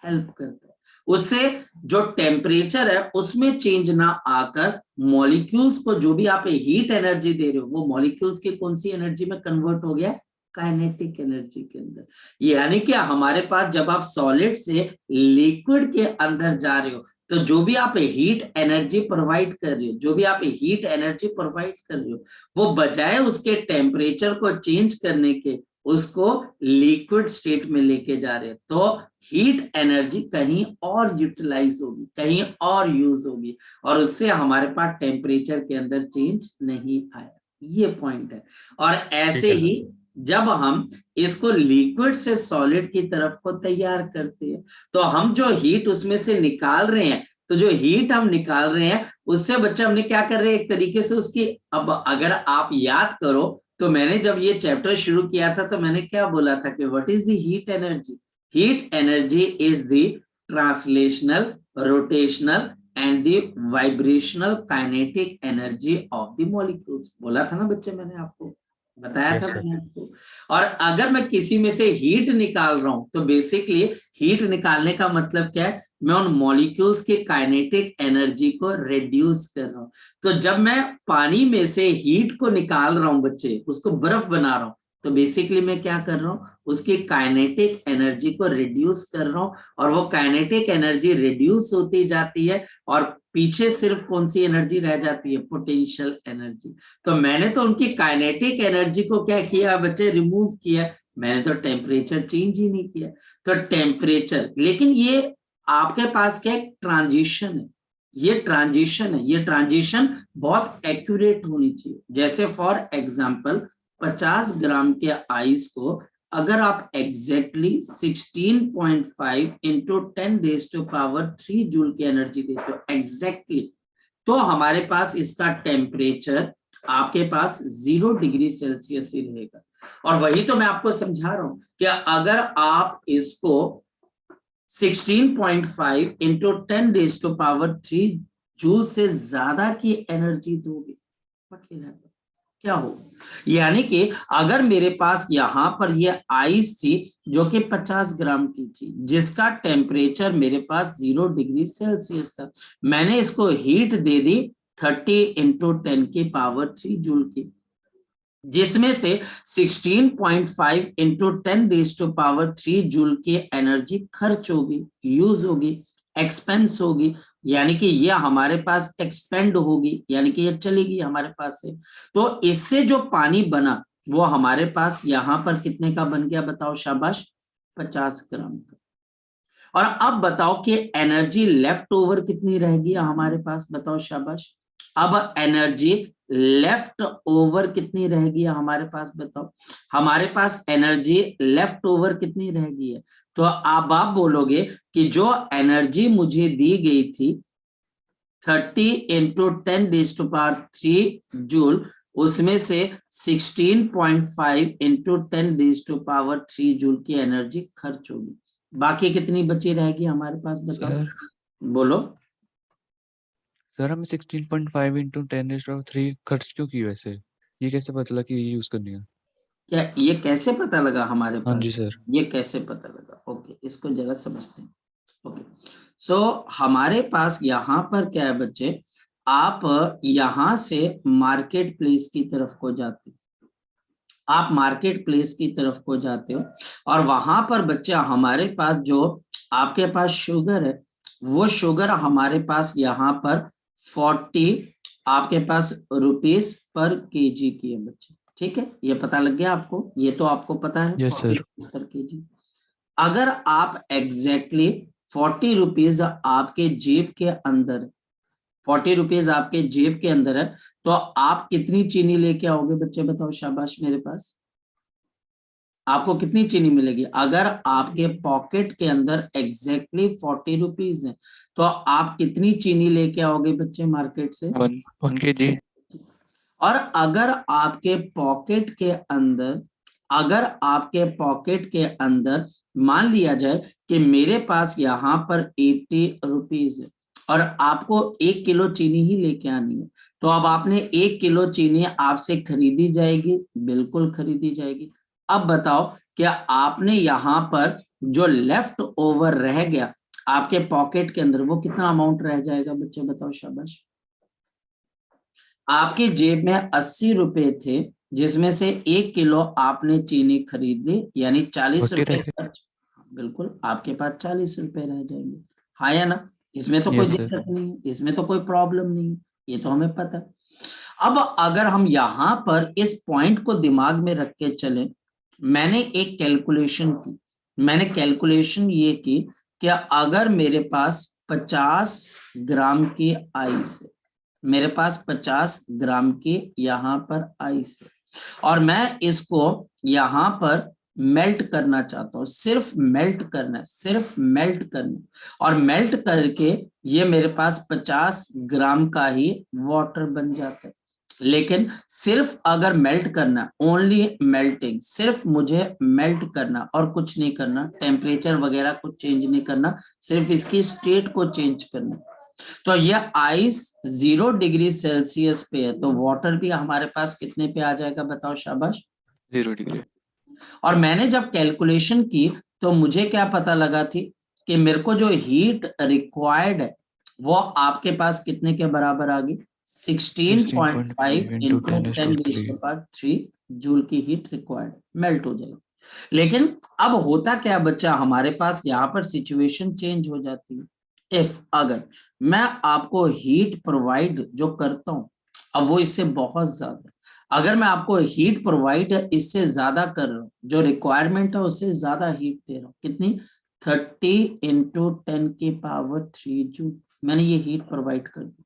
हेल्प करता है। उससे जो टेम्परेचर है उसमें चेंज ना आकर मॉलिक्यूल्स को जो भी आप हीट एनर्जी दे रहे हो, वो मॉलिक्यूल्स की कौन सी एनर्जी में कन्वर्ट हो गया? काइनेटिक एनर्जी के अंदर। यानी कि हमारे पास जब आप सॉलिड से लिक्विड के अंदर जा रहे हो, तो जो भी आप हीट एनर्जी प्रोवाइड कर रहे हो, जो भी आप हीट एनर्जी प्रोवाइड कर रहे हो, वो बजाय उसके टेम्परेचर को चेंज करने के उसको लिक्विड स्टेट में लेके जा रहे हैं, तो हीट एनर्जी कहीं और यूटिलाइज होगी, कहीं और यूज होगी, और उससे हमारे पास टेम्परेचर के अंदर चेंज नहीं आया। ये पॉइंट है। और ठीक ऐसे है ही सर। जब हम इसको लिक्विड से सॉलिड की तरफ को तैयार करते हैं, तो हम जो हीट उसमें से निकाल रहे हैं, तो जो हीट हम निकाल रहे हैं उससे बच्चा हमने क्या कर रहे हैं, एक तरीके से उसकी, अब अगर आप याद करो तो मैंने जब ये चैप्टर शुरू किया था तो मैंने क्या बोला था कि what is the heat energy? Heat energy is the translational, rotational and the vibrational kinetic energy of the molecules. बोला था ना बच्चे, मैंने आपको बताया था यस सर। मैंने आपको। और अगर मैं किसी में से हीट निकाल रहा हूं, तो बेसिकली हीट निकालने का मतलब क्या है? मैं उन मॉलिक्यूल्स की काइनेटिक एनर्जी को रिड्यूस कर रहा हूं। तो जब मैं पानी में से हीट को निकाल रहा हूं बच्चे, उसको बर्फ बना रहा हूं, तो बेसिकली मैं क्या कर रहा हूं? उसकी काइनेटिक एनर्जी को रिड्यूस कर रहा हूं, और वो काइनेटिक एनर्जी रिड्यूस होती जाती है, और पीछे सिर्फ कौन सी एनर्जी रह जाती है? Potential energy. तो मैंने तो उनकी काइनेटिक एनर्जी को क्या किया बच्चे? रिमूव किया। मैंने तो टेम्परेचर चेंज ही नहीं किया। तो टेम्परेचर, लेकिन ये आपके पास क्या एक ट्रांजिशन है, ये ट्रांजिशन है, ये ट्रांजिशन बहुत एक्यूरेट होनी चाहिए। जैसे फॉर एग्जांपल 50 ग्राम के आइस को अगर आप exactly 16.5 into 10 raise to power 3 joule की एनर्जी देते हो एग्जैक्टली, तो हमारे पास इसका टेम्परेचर आपके पास 0 डिग्री सेल्सियस ही रहेगा। और वही तो मैं आपको समझा रहा हूं कि अगर आप इसको 16.5 into 10 raise to power 3 joule से ज्यादा की एनर्जी दोगे, व्हाट विल हैपन, क्या हो? यानी कि अगर मेरे पास यहाँ पर ये आइस थी जो कि 50 ग्राम की थी, जिसका टेम्परेचर मेरे पास 0 डिग्री सेल्सियस था, मैंने इसको हीट दे दी 30 इंटू 10 की पावर 3 जूल की, जिसमें से 16.5 into 10 raise to power 3 joule की एनर्जी खर्च होगी, यूज होगी, एक्सपेंस होगी, यानी कि ये हमारे पास एक्सपेंड होगी, यानी कि ये चलेगी हमारे पास से। तो इससे जो पानी बना वो हमारे पास यहाँ पर कितने का बन गया बताओ शाबाश, 50 ग्राम का। और अब बताओ कि एनर्जी लेफ्ट ओवर कितनी रहेगी हमारे पास, बताओ शाबाश। अब एनर्जी लेफ्ट ओवर कितनी रहेगी हमारे पास, बताओ। हमारे पास एनर्जी लेफ्ट ओवर कितनी रहेगी है, तो आप बोलोगे कि जो एनर्जी मुझे दी गई थी 30 into 10 raise to power 3 joule, उसमें से 16.5 into 10 raise to power 3 joule की एनर्जी खर्च होगी, बाकी कितनी बची रहेगी हमारे पास, बताओ। सर बोलो। सर हमें 16.5 इंटू 10⁻³ खर्च क्यों की वैसे, ये कैसे पता चला कि ये यूज करनी है? क्या ये कैसे पता लगा हमारे हाँ पास, जी सर। ये कैसे पता लगा, ओके इसको जरा समझते हैं। ओके सो हमारे पास यहाँ पर क्या है बच्चे, आप यहाँ से मार्केट प्लेस की तरफ को जाते हो, आप मार्केट प्लेस की तरफ को जाते हो, और वहां पर बच्चा हमारे पास जो आपके पास शुगर है, वो शुगर हमारे पास यहाँ पर 40 आपके पास रुपीस पर केजी की है बच्चे, ठीक है, ये पता लग गया आपको, ये तो आपको पता है, यस 40 सर। रुपीस पर केजी। अगर आप एग्जैक्टली 40 रुपीस आपके जेब के अंदर, 40 रुपीस आपके जेब के अंदर है, तो आप कितनी चीनी लेके आओगे बच्चे, बताओ शाबाश मेरे पास। आपको कितनी चीनी मिलेगी अगर आपके पॉकेट के अंदर एग्जैक्टली 40 रुपीस है, तो आप कितनी चीनी लेके आओगे बच्चे मार्केट से? 1 kg। और अगर आपके पॉकेट के अंदर, अगर आपके पॉकेट के अंदर मान लिया जाए कि मेरे पास यहाँ पर 80 रुपीस है और आपको 1 किलो चीनी ही लेके आनी है, तो अब आपने 1 किलो चीनी आपसे खरीदी जाएगी, बिल्कुल खरीदी जाएगी। अब बताओ क्या आपने यहाँ पर जो लेफ्ट ओवर रह गया आपके पॉकेट के अंदर, वो कितना अमाउंट रह जाएगा बच्चे, बताओ शाबाश। आपकी जेब में 80 रुपए थे, जिसमें से 1 किलो आपने चीनी खरीद ली, यानी 40 40 रुपए रह गए। खर्च, बिल्कुल आपके पास 40 रुपए रह जाएंगे, हाँ या ना? इसमें तो कोई यस सर। दिक्कत नहीं है, इसमें तो कोई प्रॉब्लम नहीं है, ये तो हमें पता है। अब अगर हम यहाँ पर इस पॉइंट को दिमाग में रख के चले, मैंने एक कैलकुलेशन की, मैंने कैलकुलेशन ये की कि अगर मेरे पास 50 ग्राम की आइस है, मेरे पास 50 ग्राम की यहाँ पर आइस है, और मैं इसको यहाँ पर मेल्ट करना चाहता हूँ, सिर्फ मेल्ट करना है, सिर्फ मेल्ट करना, और मेल्ट करके ये मेरे पास 50 ग्राम का ही वाटर बन जाता है। लेकिन सिर्फ अगर मेल्ट करना, ओनली मेल्टिंग, सिर्फ मुझे मेल्ट करना और कुछ नहीं करना, टेम्परेचर वगैरह कुछ चेंज नहीं करना, सिर्फ इसकी स्टेट को चेंज करना, तो ये आइस 0 डिग्री सेल्सियस पे है, तो वाटर भी हमारे पास कितने पे आ जाएगा, बताओ शाबाश, 0 डिग्री। और मैंने जब कैलकुलेशन की तो मुझे क्या पता लगा थी कि मेरे को जो हीट रिक्वायर्ड है वो आपके पास कितने के बराबर आ गई, 16.5 इंटू इंटू 10 10⁻³ 3 जूल की हीट रिक्वायर्ड, मेल्ट हो जाएगी। लेकिन अब होता क्या बच्चा, हमारे पास यहाँ पर सिचुएशन चेंज हो जाती है। इफ अगर मैं आपको हीट प्रोवाइड जो करता हूं, अब वो इससे बहुत ज्यादा, अगर मैं आपको हीट प्रोवाइड इससे ज्यादा कर रहा हूँ, जो रिक्वायरमेंट है उससे ज्यादा हीट दे रहा हूँ, कितनी, 30 इंटू 10 की पावर 3 जूल, मैंने ये हीट प्रोवाइड कर दी।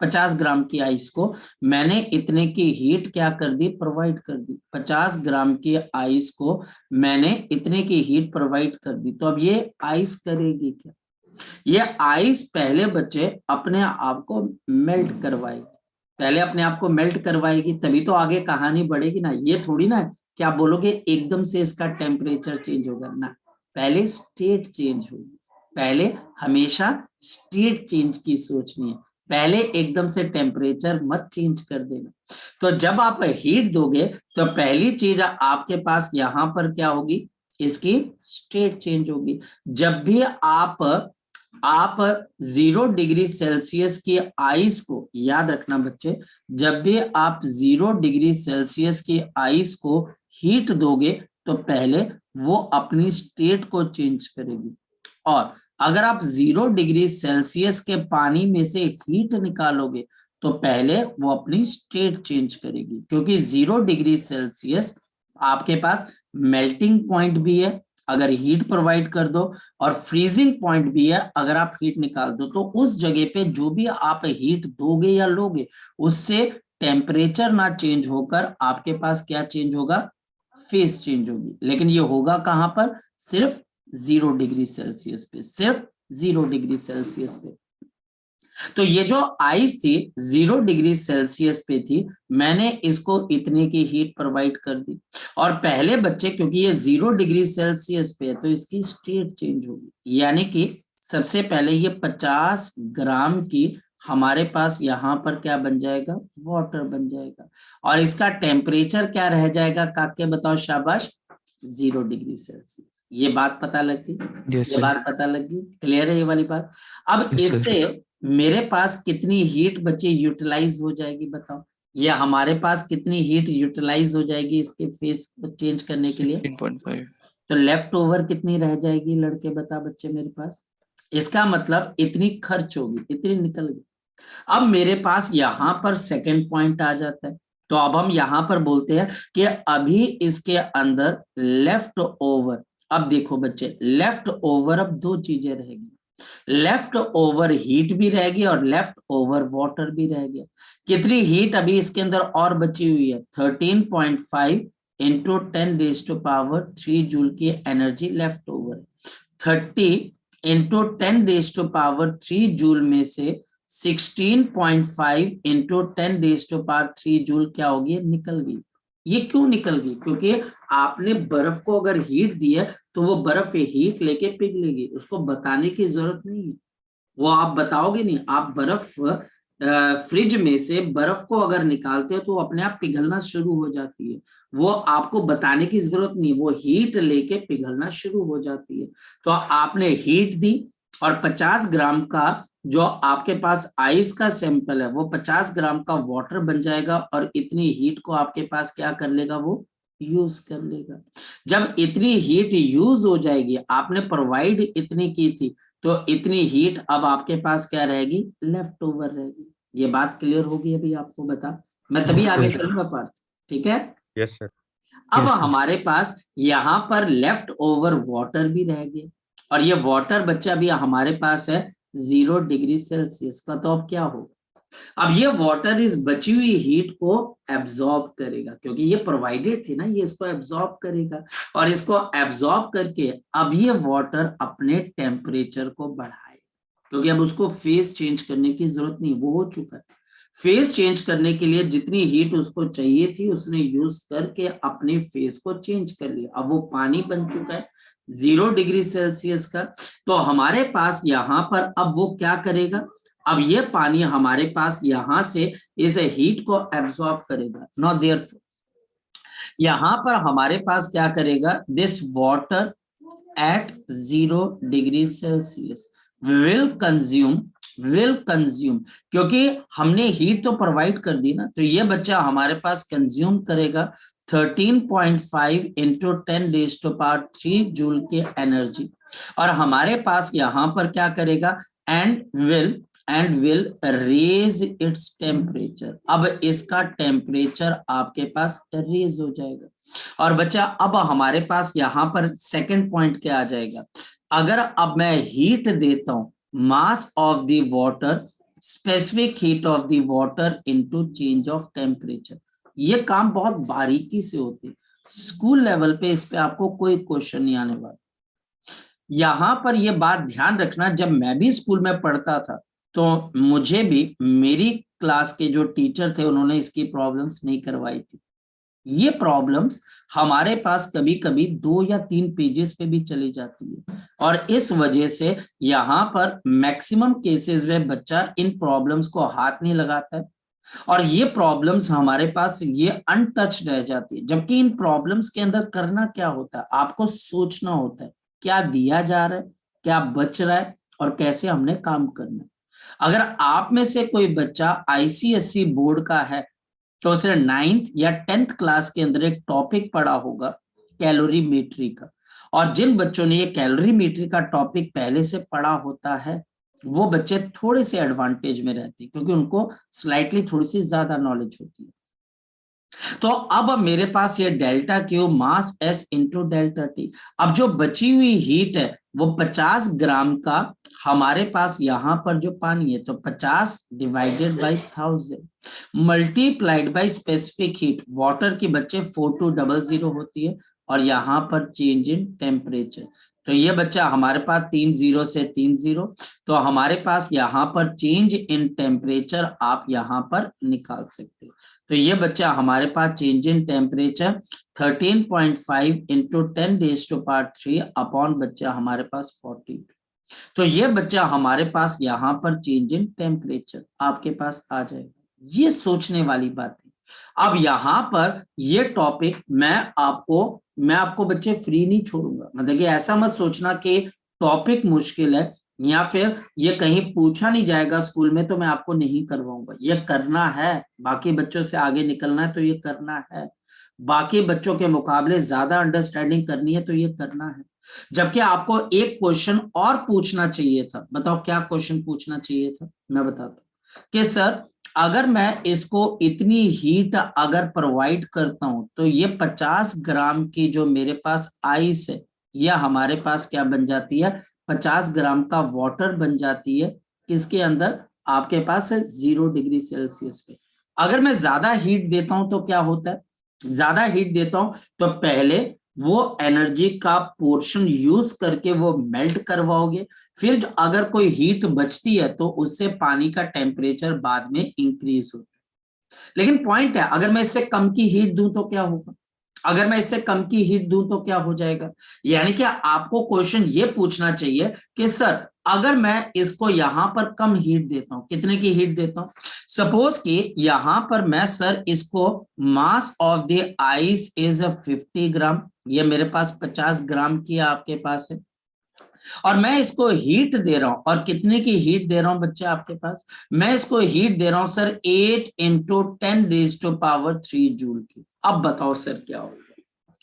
50 ग्राम की आइस को मैंने इतने की हीट क्या कर दी, प्रोवाइड कर दी। 50 ग्राम की आइस को मैंने इतने की हीट प्रोवाइड कर दी, तो अब ये आइस करेगी क्या, ये आइस पहले बच्चे अपने आप को मेल्ट करवाएगी, पहले अपने आप को मेल्ट करवाएगी, तभी तो आगे कहानी बढ़ेगी ना, ये थोड़ी ना क्या आप बोलोगे एकदम से इसका टेम्परेचर चेंज होगा ना, पहले स्टेट चेंज होगी, पहले हमेशा स्टेट चेंज की सोचनी है, पहले एकदम से टेम्परेचर मत चेंज कर देना। तो जब आप हीट दोगे तो पहली चीज आपके पास यहाँ पर क्या होगी, इसकी स्टेट चेंज होगी। जब भी आप 0 डिग्री सेल्सियस की आइस को, याद रखना बच्चे, जब भी आप 0 डिग्री सेल्सियस की आइस को हीट दोगे तो पहले वो अपनी स्टेट को चेंज करेगी। और अगर आप 0 डिग्री सेल्सियस के पानी में से हीट निकालोगे तो पहले वो अपनी स्टेट चेंज करेगी, क्योंकि 0 डिग्री सेल्सियस आपके पास मेल्टिंग पॉइंट भी है अगर हीट प्रोवाइड कर दो, और फ्रीजिंग पॉइंट भी है अगर आप हीट निकाल दो। तो उस जगह पे जो भी आप हीट दोगे या लोगे उससे टेम्परेचर ना चेंज होकर आपके पास क्या चेंज होगा, फेज चेंज होगी। लेकिन ये होगा कहां पर, सिर्फ 0 डिग्री सेल्सियस पे, सिर्फ 0 डिग्री सेल्सियस पे। तो ये जो आइस थी 0 डिग्री सेल्सियस पे थी, मैंने इसको इतने की हीट प्रोवाइड कर दी। और पहले बच्चे क्योंकि ये 0 डिग्री सेल्सियस पे है तो इसकी स्टेट चेंज होगी, यानी कि सबसे पहले ये 50 ग्राम की हमारे पास यहाँ पर क्या बन जाएगा, वाटर बन जाएगा। और इसका टेम्परेचर क्या रह जाएगा, काके बताओ शाबाश, 0 डिग्री सेल्सियस। ये बात पता लग गई, यस ये सर। बात पता लग गई, क्लियर है ये वाली बात। अब यस सर। इससे मेरे पास कितनी हीट बची यूटिलाइज हो जाएगी, बताओ। ये हमारे पास कितनी हीट यूटिलाइज हो जाएगी इसके फेस को चेंज करने के लिए, 16.5। तो लेफ्ट ओवर कितनी रह जाएगी लड़के, बता बच्चे मेरे पास। इसका मतलब इतनी खर्च होगी, इतनी निकल गई। अब मेरे पास यहाँ पर सेकंड पॉइंट आ जाता है। तो अब हम यहाँ पर बोलते हैं कि अभी इसके अंदर लेफ्ट ओवर, अब देखो बच्चे, लेफ्ट ओवर अब दो चीजें रहेगी, लेफ्ट ओवर हीट भी रहेगी और लेफ्ट ओवर वाटर भी रह गया। कितनी हीट अभी इसके अंदर और बची हुई है, 13.5 इंटू 10⁻³ जूल की energy left over. 30 into 10⁻³ joule में से 16.5 इंटू 10⁻³ जूल क्या होगी, निकल गई। ये क्यों निकल गई, क्योंकि आपने बर्फ को अगर हीट दी है तो वो बर्फ हीट लेके पिघलेगी, उसको बताने की जरूरत नहीं है, वो आप बताओगे नहीं। आप बर्फ फ्रिज में से बर्फ को अगर निकालते हो तो वो अपने आप पिघलना शुरू हो जाती है, वो आपको बताने की जरूरत नहीं, वो हीट लेके पिघलना शुरू हो जाती है। तो आपने हीट दी और 50 ग्राम का जो आपके पास आइस का सैंपल है वो 50 ग्राम का वाटर बन जाएगा और इतनी हीट को आपके पास क्या कर लेगा, वो यूज कर लेगा। जब इतनी हीट यूज हो जाएगी, आपने प्रोवाइड इतनी की थी, तो इतनी हीट अब आपके पास क्या रहेगी, लेफ्ट ओवर रहेगी। ये बात क्लियर होगी अभी आपको, बता, मैं तभी Yes, आगे sir. चलूंगा पार्थ, ठीक है। Yes sir. अब Yes, sir. हमारे पास यहाँ पर लेफ्ट ओवर वाटर भी रह गया, और ये वाटर बच्चा भी हमारे पास है 0 डिग्री सेल्सियस का। तो अब क्या होगा, अब ये वाटर इस बची हुई हीट को एब्जॉर्ब करेगा, क्योंकि ये प्रोवाइडेड थी ना, ये इसको एब्जॉर्ब करेगा, और इसको एब्जॉर्ब करके अब ये वाटर अपने टेम्परेचर को बढ़ाए, क्योंकि अब उसको फेज चेंज करने की जरूरत नहीं, वो हो चुका है। फेज चेंज करने के लिए जितनी हीट उसको चाहिए थी उसने यूज करके अपने फेज को चेंज कर लिया, अब वो पानी बन चुका है 0 डिग्री सेल्सियस का। तो हमारे पास यहाँ पर अब वो क्या करेगा, अब ये पानी हमारे पास यहां से इस हीट को एब्सॉर्ब करेगा। नो देयरफॉर यहां पर हमारे पास क्या करेगा, this water at 0 degree Celsius will consume, क्योंकि हमने हीट तो प्रोवाइड कर दी ना, तो ये बच्चा हमारे पास कंज्यूम करेगा 13.5 इंटू 10⁻³ जूल की एनर्जी। और हमारे पास यहाँ पर क्या करेगा, and will raise its temperature, अब इसका टेम्परेचर आपके पास रेज हो जाएगा। और बच्चा अब हमारे पास यहाँ पर सेकंड पॉइंट क्या आ जाएगा, अगर अब मैं हीट देता हूं मास of the water, specific heat of the water into change of temperature, ये काम बहुत बारीकी से होते हैं, स्कूल लेवल पे इस पे आपको कोई क्वेश्चन नहीं आने वाला। यहाँ पर ये बात ध्यान रखना, जब मैं भी स्कूल में पढ़ता था तो मुझे भी मेरी क्लास के जो टीचर थे उन्होंने इसकी प्रॉब्लम्स नहीं करवाई थी, ये प्रॉब्लम्स हमारे पास कभी कभी 2 या 3 पेजेस पे भी चली जाती है, और इस वजह से यहाँ पर मैक्सिमम केसेस में बच्चा इन प्रॉब्लम्स को हाथ नहीं लगाता है, और ये प्रॉब्लम्स हमारे पास ये अनटच रह जाती है। जबकि इन प्रॉब्लम्स के अंदर करना क्या होता है, आपको सोचना होता है क्या दिया जा रहा है, क्या बच रहा है, और कैसे हमने काम करना है। अगर आप में से कोई बच्चा आईसीएसई बोर्ड का है तो उसे 9th या 10th क्लास के अंदर एक टॉपिक पढ़ा होगा कैलोरीमेट्री का, और जिन बच्चों ने ये कैलोरीमेट्री का टॉपिक पहले से पढ़ा होता है वो बच्चे थोड़े से एडवांटेज में रहते हैं, क्योंकि उनको स्लाइटली थोड़ी सी ज्यादा नॉलेज होती है। तो अब मेरे पास ये डेल्टा क्यू मास एस इंटू डेल्टा टी। अब जो बची हुई हीट है वो 50 ग्राम का हमारे पास यहाँ पर जो पानी है, तो 50 divided by 1000 multiplied by specific heat. Water की बच्चे 4200 होती है, और यहाँ पर चेंज इन टेम्परेचर, तो ये बच्चा हमारे पास 30 से 30, तो हमारे पास यहाँ पर चेंज इन टेम्परेचर आप यहाँ पर निकाल सकते हो। तो ये बच्चा हमारे पास change in temperature 13.5 into 10⁻³ upon बच्चा हमारे पास 42। तो ये बच्चा हमारे पास यहाँ पर चेंज इन टेम्परेचर आपके पास आ जाएगा। ये सोचने वाली बात है। अब यहाँ पर ये टॉपिक मैं आपको बच्चे फ्री नहीं छोड़ूंगा। मतलब कि ऐसा मत सोचना कि टॉपिक मुश्किल है या फिर ये कहीं पूछा नहीं जाएगा स्कूल में तो मैं आपको नहीं करवाऊंगा। ये करना है, बाकी बच्चों से आगे निकलना है तो ये करना है, बाकी बच्चों के मुकाबले ज्यादा अंडरस्टैंडिंग करनी है तो ये करना है। जबकि आपको एक क्वेश्चन और पूछना चाहिए था। बताओ क्या क्वेश्चन पूछना चाहिए था, मैं बताता हूँ कि सर अगर मैं इसको इतनी हीट अगर प्रोवाइड करता हूं तो ये 50 ग्राम की जो मेरे पास आइस है यह हमारे पास क्या बन जाती है, 50 ग्राम का वाटर बन जाती है। किसके अंदर, आपके पास है 0 डिग्री सेल्सियस पे। अगर मैं ज्यादा हीट देता हूं तो क्या होता है, ज्यादा हीट देता हूं तो पहले वो एनर्जी का पोर्शन यूज करके वो मेल्ट करवाओगे, फिर जो अगर कोई हीट बचती है तो उससे पानी का टेम्परेचर बाद में इंक्रीज होता है। लेकिन पॉइंट है, अगर मैं इससे कम की हीट दूं तो क्या होगा, अगर मैं इससे कम की हीट दूं तो क्या हो जाएगा। यानी कि आपको क्वेश्चन ये पूछना चाहिए कि सर अगर मैं इसको यहां पर कम हीट देता हूं, कितने की हीट देता हूं, सपोज कि यहां पर मैं सर इसको मास ऑफ द आइस इज 50 ग्राम, ये मेरे पास 50 ग्राम की आपके पास है, और मैं इसको हीट दे रहा हूं, और कितने की हीट दे रहा हूं बच्चे आपके पास, मैं इसको हीट दे रहा हूं सर 8 इंटू 10⁻³ जूल की। अब बताओ सर क्या होगा,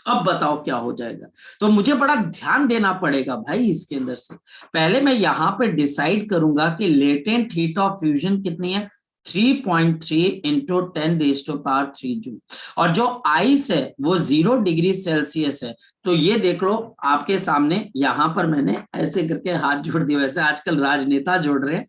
अब बताओ क्या हो जाएगा। तो मुझे बड़ा ध्यान देना पड़ेगा भाई इसके अंदर से। पहले मैं यहां पे डिसाइड करूंगा कि लेटेंट हीट ऑफ फ्यूजन कितनी है, 3.3 इंटू 10⁻³ जूल, और जो आइस है वो 0 डिग्री सेल्सियस है। तो ये देख लो आपके सामने, यहां पर मैंने ऐसे करके हाथ जोड़ दिया, वैसे आजकल राजनेता जोड़ रहे हैं।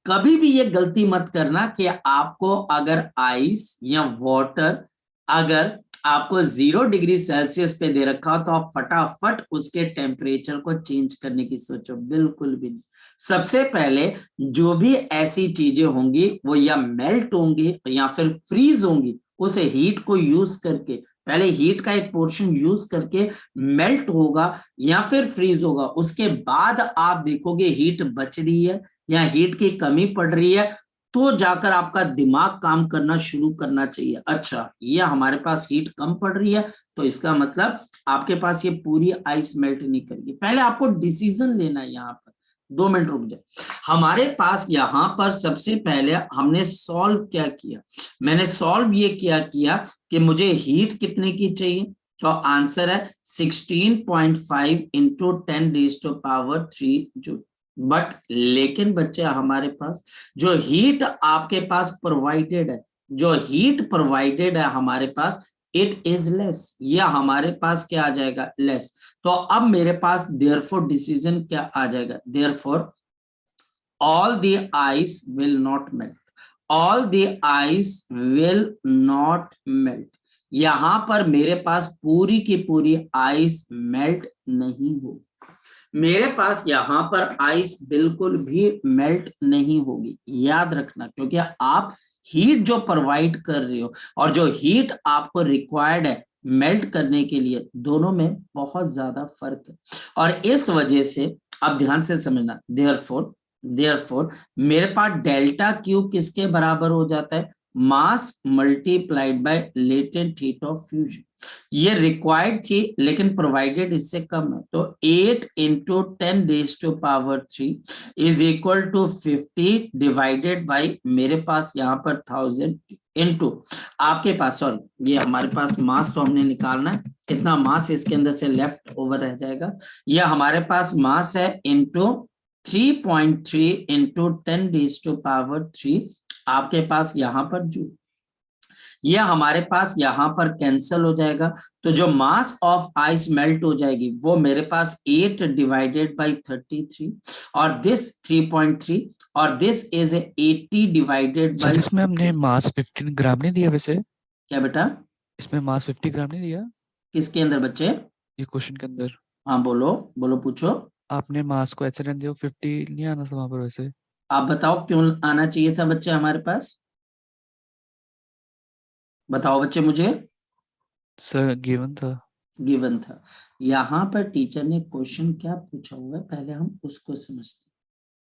कभी भी ये गलती मत करना कि आपको अगर आइस या वाटर अगर आपको 0 डिग्री सेल्सियस पे दे रखा हो तो आप फटाफट उसके टेम्परेचर को चेंज करने की सोचो, बिल्कुल भी नहीं। सबसे पहले जो भी ऐसी चीजें होंगी वो या मेल्ट होंगी या फिर फ्रीज होंगी, उसे हीट को यूज करके, पहले हीट का एक पोर्शन यूज करके मेल्ट होगा या फिर फ्रीज होगा। उसके बाद आप देखोगे हीट बच रही है या हीट की कमी पड़ रही है, तो जाकर आपका दिमाग काम करना शुरू करना चाहिए। अच्छा ये हमारे पास हीट कम पड़ रही है तो इसका मतलब आपके पास ये पूरी आइस मेल्ट नहीं करेगी। पहले आपको डिसीजन लेना है। यहाँ पर 2 मिनट रुक जाए। हमारे पास यहाँ पर सबसे पहले हमने सॉल्व क्या किया, मैंने सॉल्व ये किया कि मुझे हीट कितने की चाहिए, तो आंसर है 16.5 इंटू 10⁻³ जूल। बट लेकिन बच्चे हमारे पास जो हीट आपके पास प्रोवाइडेड है, जो हीट प्रोवाइडेड है हमारे पास, इट इज लेस, या हमारे पास क्या आ जाएगा, लेस। तो अब मेरे पास देयरफॉर डिसीजन क्या आ जाएगा, therefore all the ice will not melt, all the ice will not melt। यहां पर मेरे पास पूरी की पूरी आइस मेल्ट नहीं होगी, मेरे पास यहां पर आइस बिल्कुल भी मेल्ट नहीं होगी, याद रखना। क्योंकि आप हीट जो प्रोवाइड कर रही हो और जो हीट आपको रिक्वायर्ड है मेल्ट करने के लिए, दोनों में बहुत ज्यादा फर्क है। और इस वजह से आप ध्यान से समझना, देयरफॉर मेरे पास डेल्टा क्यू किसके बराबर हो जाता है, mass multiplied by latent heat of fusion. ये रिक्वायर्ड थी लेकिन प्रोवाइडेड इससे कम है, तो 8 into 10⁻³ is equal to 50 divided by मेरे पास यहाँ पर 1000 इंटू आपके पास, सॉरी ये हमारे पास मास तो हमने निकालना है, कितना मास इसके अंदर से लेफ्ट ओवर रह जाएगा, ये हमारे पास मास है इंटू 3.3 इंटू 10⁻³ आपके पास यहाँ पर जूल, ये हमारे पास यहाँ पर कैंसल हो जाएगा। तो जो मास ऑफ आइस मेल्ट हो जाएगी वो मेरे पास 8 डिवाइडेड बाई 33 और दिस 3.3 और this is 80 divided sir by, इसमें हमने मास 15 ग्राम नहीं दिया वैसे, क्या बेटा इसमें मास 50 ग्राम नहीं दिया किसके अंदर बच्चे, ये क्वेश्चन के अंदर? हाँ बोलो बोलो पूछो, आपने मास को ऐसे रहने दिया, 50 नहीं आना था वहां पर वैसे। आप बताओ क्यों आना चाहिए था बच्चे हमारे पास, बताओ बच्चे मुझे। सर गिवन था। गिवन था, यहाँ पर टीचर ने क्वेश्चन क्या पूछा हुआ है पहले हम उसको समझते हैं,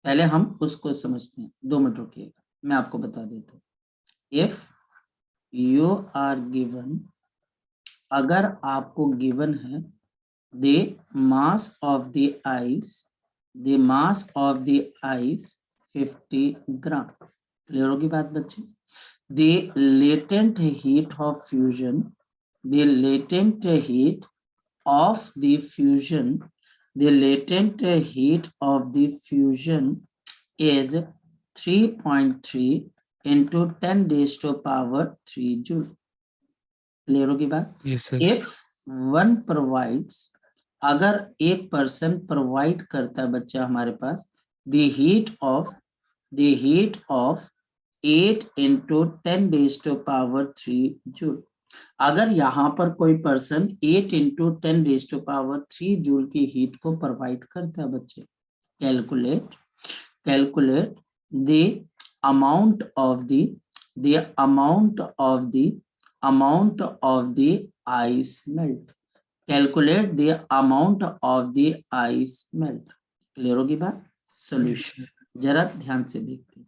पहले हम उसको समझते हैं, 2 मिनट रुकिएगा मैं आपको बता देता हूँ। इफ यू आर गिवन, अगर आपको गिवन है the mass of the ice, the mass of the ice 50 gram, clear होगी बात बच्चे, the latent heat of fusion, the latent heat of the fusion, the latent heat of the fusion is 3.3 into 10⁻³ joule, clear होगी बात। Yes sir. If one provides, अगर एक person provide करता है बच्चा हमारे पास the heat of 8 into 10⁻³ joule, अगर यहाँ पर कोई पर्सन 8 इंटू 10⁻³ जूल की हीट को प्रोवाइड करता है बच्चे, calculate the amount of the ice melt, calculate the amount of the ice melt, clear होगी बात। सोल्यूशन जरा ध्यान से देखते हैं,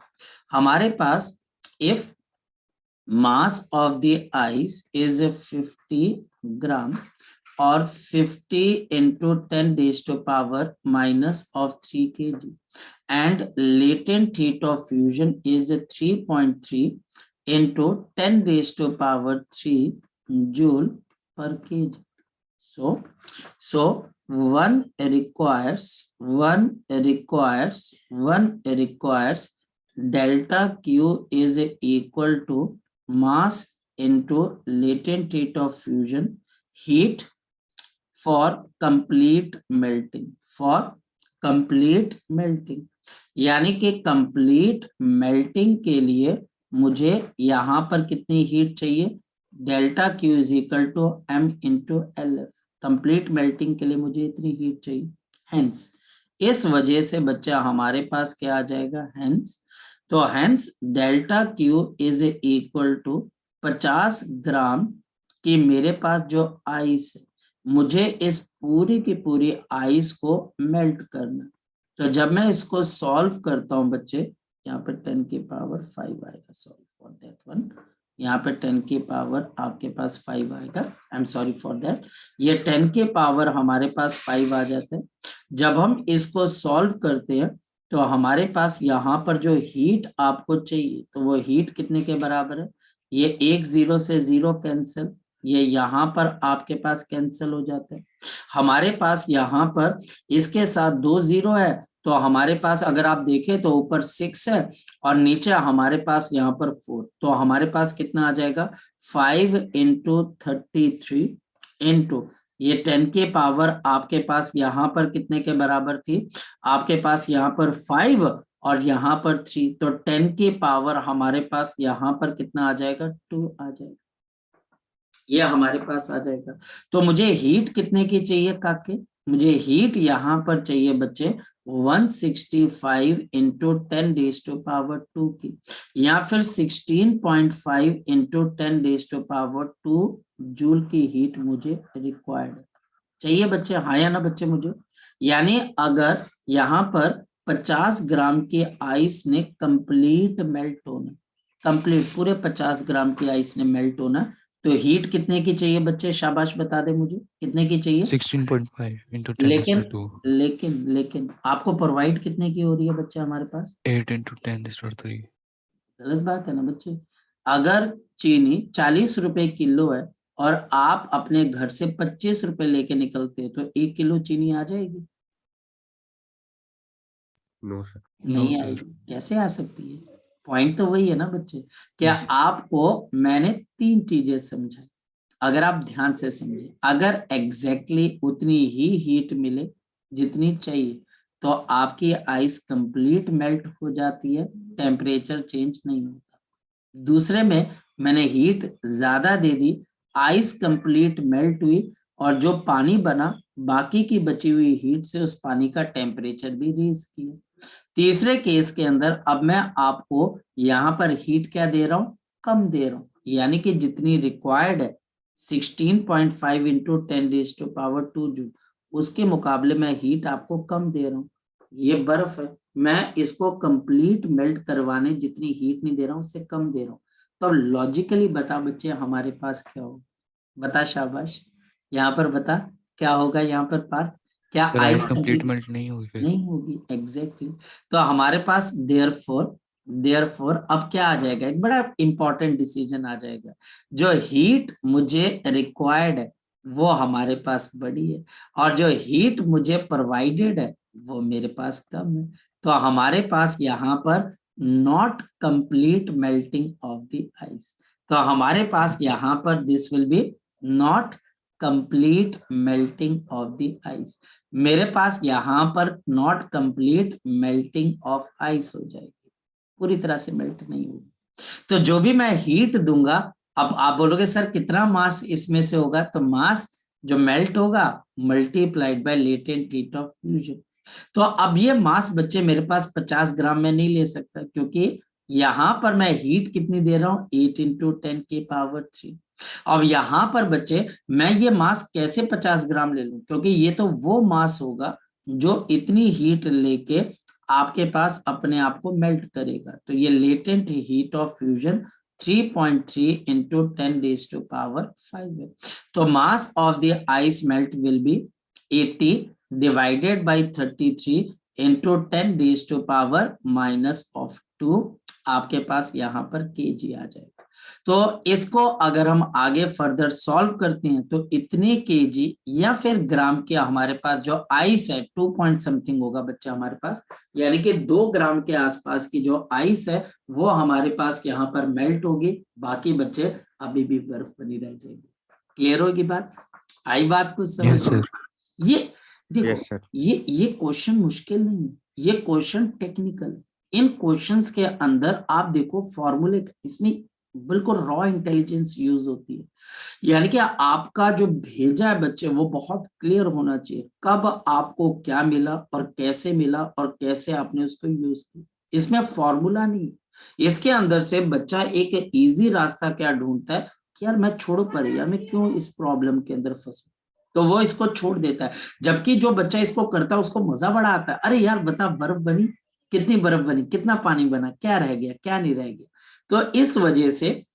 हमारे पास if mass of the ice is 50 gram or 50 into 10⁻³ kg and latent heat of fusion is 3.3 into 10⁻³ joule per kg. So one requires delta Q is equal to mass into latent heat of fusion heat for complete melting, यानी कि complete melting के लिए मुझे यहाँ पर कितनी heat चाहिए, delta Q is equal to m into L F, complete melting के लिए मुझे इतनी हीट चाहिए, हेंस इस वजह से बच्चा हमारे पास क्या आ जाएगा, hence delta Q is equal to 50 gram की मेरे पास जो आइस है, मुझे इस पूरी की पूरी आइस को मेल्ट करना, तो जब मैं इसको सॉल्व करता हूं बच्चे, यहाँ पे 10 की पावर 5 आएगा, सॉरी फॉर दैट वन, यहाँ पे 10 की पावर आपके पास 5 आएगा, I am sorry for that, ये 10 के पावर हमारे पास 5 आ जाता है। जब हम इसको सॉल्व करते हैं तो हमारे पास यहाँ पर जो हीट आपको चाहिए, तो वो हीट कितने के बराबर है, ये 1 0 से 0 कैंसिल, ये यहाँ पर आपके पास कैंसिल हो जाता है, हमारे पास यहाँ पर इसके साथ 2 0 है, तो हमारे पास अगर आप देखें तो ऊपर 6 है और नीचे हमारे पास यहाँ पर 4, तो हमारे पास कितना आ जाएगा, 5 इंटू 33 इंटू ये 10 के पावर आपके पास यहाँ पर कितने के बराबर थी, आपके पास यहाँ पर 5 और यहाँ पर 3, तो 10 की पावर हमारे पास यहाँ पर कितना आ जाएगा, 2 आ जाएगा, ये हमारे पास आ जाएगा। तो मुझे हीट कितने की चाहिए काके, मुझे हीट यहाँ पर चाहिए बच्चे 165 इंटू 10⁻² की, या फिर 16.5 इंटू 10⁻² जूल की हीट मुझे रिक्वायर्ड चाहिए बच्चे, हाँ या ना बच्चे मुझे। यानी अगर यहाँ पर 50 ग्राम की आइस ने कंप्लीट मेल्ट होना, कंप्लीट पूरे 50 ग्राम की आइस ने मेल्ट होना, तो हीट कितने की चाहिए बच्चे, शाबाश बता दे मुझे, कितने की चाहिए? 16.5 into 10 लेकिन raised to 2. लेकिन आपको प्रोवाइड कितने की हो रही है बच्चे हमारे पास? 8 into 10 raised to 3. गलत बात है ना बच्चे। अगर चीनी 40 रुपए किलो है और आप अपने घर से 25 रुपए लेके निकलते हो, तो 1 किलो चीनी आ जाएगी? No sir. नहीं sir. आएगी। कैसे आ सकती है? पॉइंट तो वही है ना बच्चे, क्या Yes. आपको मैंने 3 चीजें समझाई, अगर आप ध्यान से समझे, अगर एग्जैक्टली उतनी ही हीट मिले जितनी चाहिए, तो आपकी आइस कंप्लीट मेल्ट हो जाती है, टेम्परेचर चेंज नहीं होता। दूसरे में मैंने हीट ज्यादा दे दी, आइस कंप्लीट मेल्ट हुई, और जो पानी बना बाकी की बची हुई हीट से उस पानी का टेम्परेचर भी रेज किया। तीसरे केस के अंदर अब मैं आपको यहाँ पर हीट क्या दे रहा हूँ, कम दे रहा हूँ, यानी कि जितनी रिक्वायर्ड है 16.5 इंटू 10⁻² जूल, उसके मुकाबले में हीट आपको कम दे रहा हूँ। ये बर्फ है, मैं इसको कंप्लीट मेल्ट करवाने जितनी हीट नहीं दे रहा हूँ, उससे कम दे रहा हूँ। तो लॉजिकली बता बच्चे हमारे पास क्या होगा, बता शाबाश, यहाँ पर बता क्या होगा यहाँ पर पार्थ, क्या Sir, ice ice complete melt नहीं होगी फिर. नहीं होगी? एग्जैक्टली तो हमारे पास देयरफॉर अब क्या आ जाएगा, एक बड़ा इंपॉर्टेंट डिसीजन आ जाएगा, जो हीट मुझे रिक्वायर्ड है वो हमारे पास बड़ी है, और जो हीट मुझे प्रोवाइडेड है वो मेरे पास कम है। तो हमारे पास यहाँ पर not complete melting of the ice, तो हमारे पास यहाँ पर this will be not complete melting of the ice, मेरे पास यहाँ पर not complete melting of ice हो जाएगी, पूरी तरह से मेल्ट नहीं होगी। तो जो भी मैं हीट दूंगा, अब आप बोलोगे सर कितना मास इसमें से होगा, तो मास जो मेल्ट होगा multiplied by latent heat of fusion. तो अब ये मास बच्चे मेरे पास 50 ग्राम में नहीं ले सकता, क्योंकि यहाँ पर मैं हीट कितनी दे रहा हूँ 8 इंटू 10⁻³ अब यहाँ पर बच्चे मैं ये मास कैसे 50 ग्राम ले लूं, क्योंकि ये तो वो मास होगा जो इतनी हीट लेके आपके पास अपने आप को मेल्ट करेगा। तो ये latent heat of fusion 3.3 into 10⁵ है। तो मास of the ice melt will be 80 divided by 33 into 10⁻⁻², आपके पास यहाँ पर केजी आ जाएगा। तो इसको अगर हम आगे फर्दर सॉल्व करते हैं, तो इतने केजी या फिर ग्राम के हमारे पास जो आइस है 2 पॉइंट समथिंग होगा बच्चे हमारे पास, यानी कि 2 ग्राम के आसपास की जो आइस है वो हमारे पास यहाँ पर मेल्ट होगी, बाकी बच्चे अभी भी बर्फ बनी रह जाएगी। क्लियर होगी बात? आई बात कुछ समझ? Yes, sir. ये देखो यस सर। ये क्वेश्चन मुश्किल नहीं है, ये क्वेश्चन टेक्निकल। इन क्वेश्चंस के अंदर आप देखो फॉर्मूले, इसमें बिल्कुल रॉ इंटेलिजेंस यूज होती है, यानी कि आपका जो भेजा है बच्चे वो बहुत क्लियर होना चाहिए, कब आपको क्या मिला और कैसे मिला और कैसे आपने उसको यूज किया। इसमें फॉर्मूला नहीं, इसके अंदर से बच्चा एक इजी रास्ता क्या ढूंढता है कि यार मैं छोड़ो परे, यार मैं क्यों इस प्रॉब्लम के अंदर फंसू, तो वो इसको छोड़ देता है। जबकि जो बच्चा इसको करता है उसको मजा बड़ा आता है, अरे यार बता बर्फ बनी, कितनी बर्फ बनी, कितना पानी बना, क्या रह गया क्या नहीं रह गया। तो इस वजह से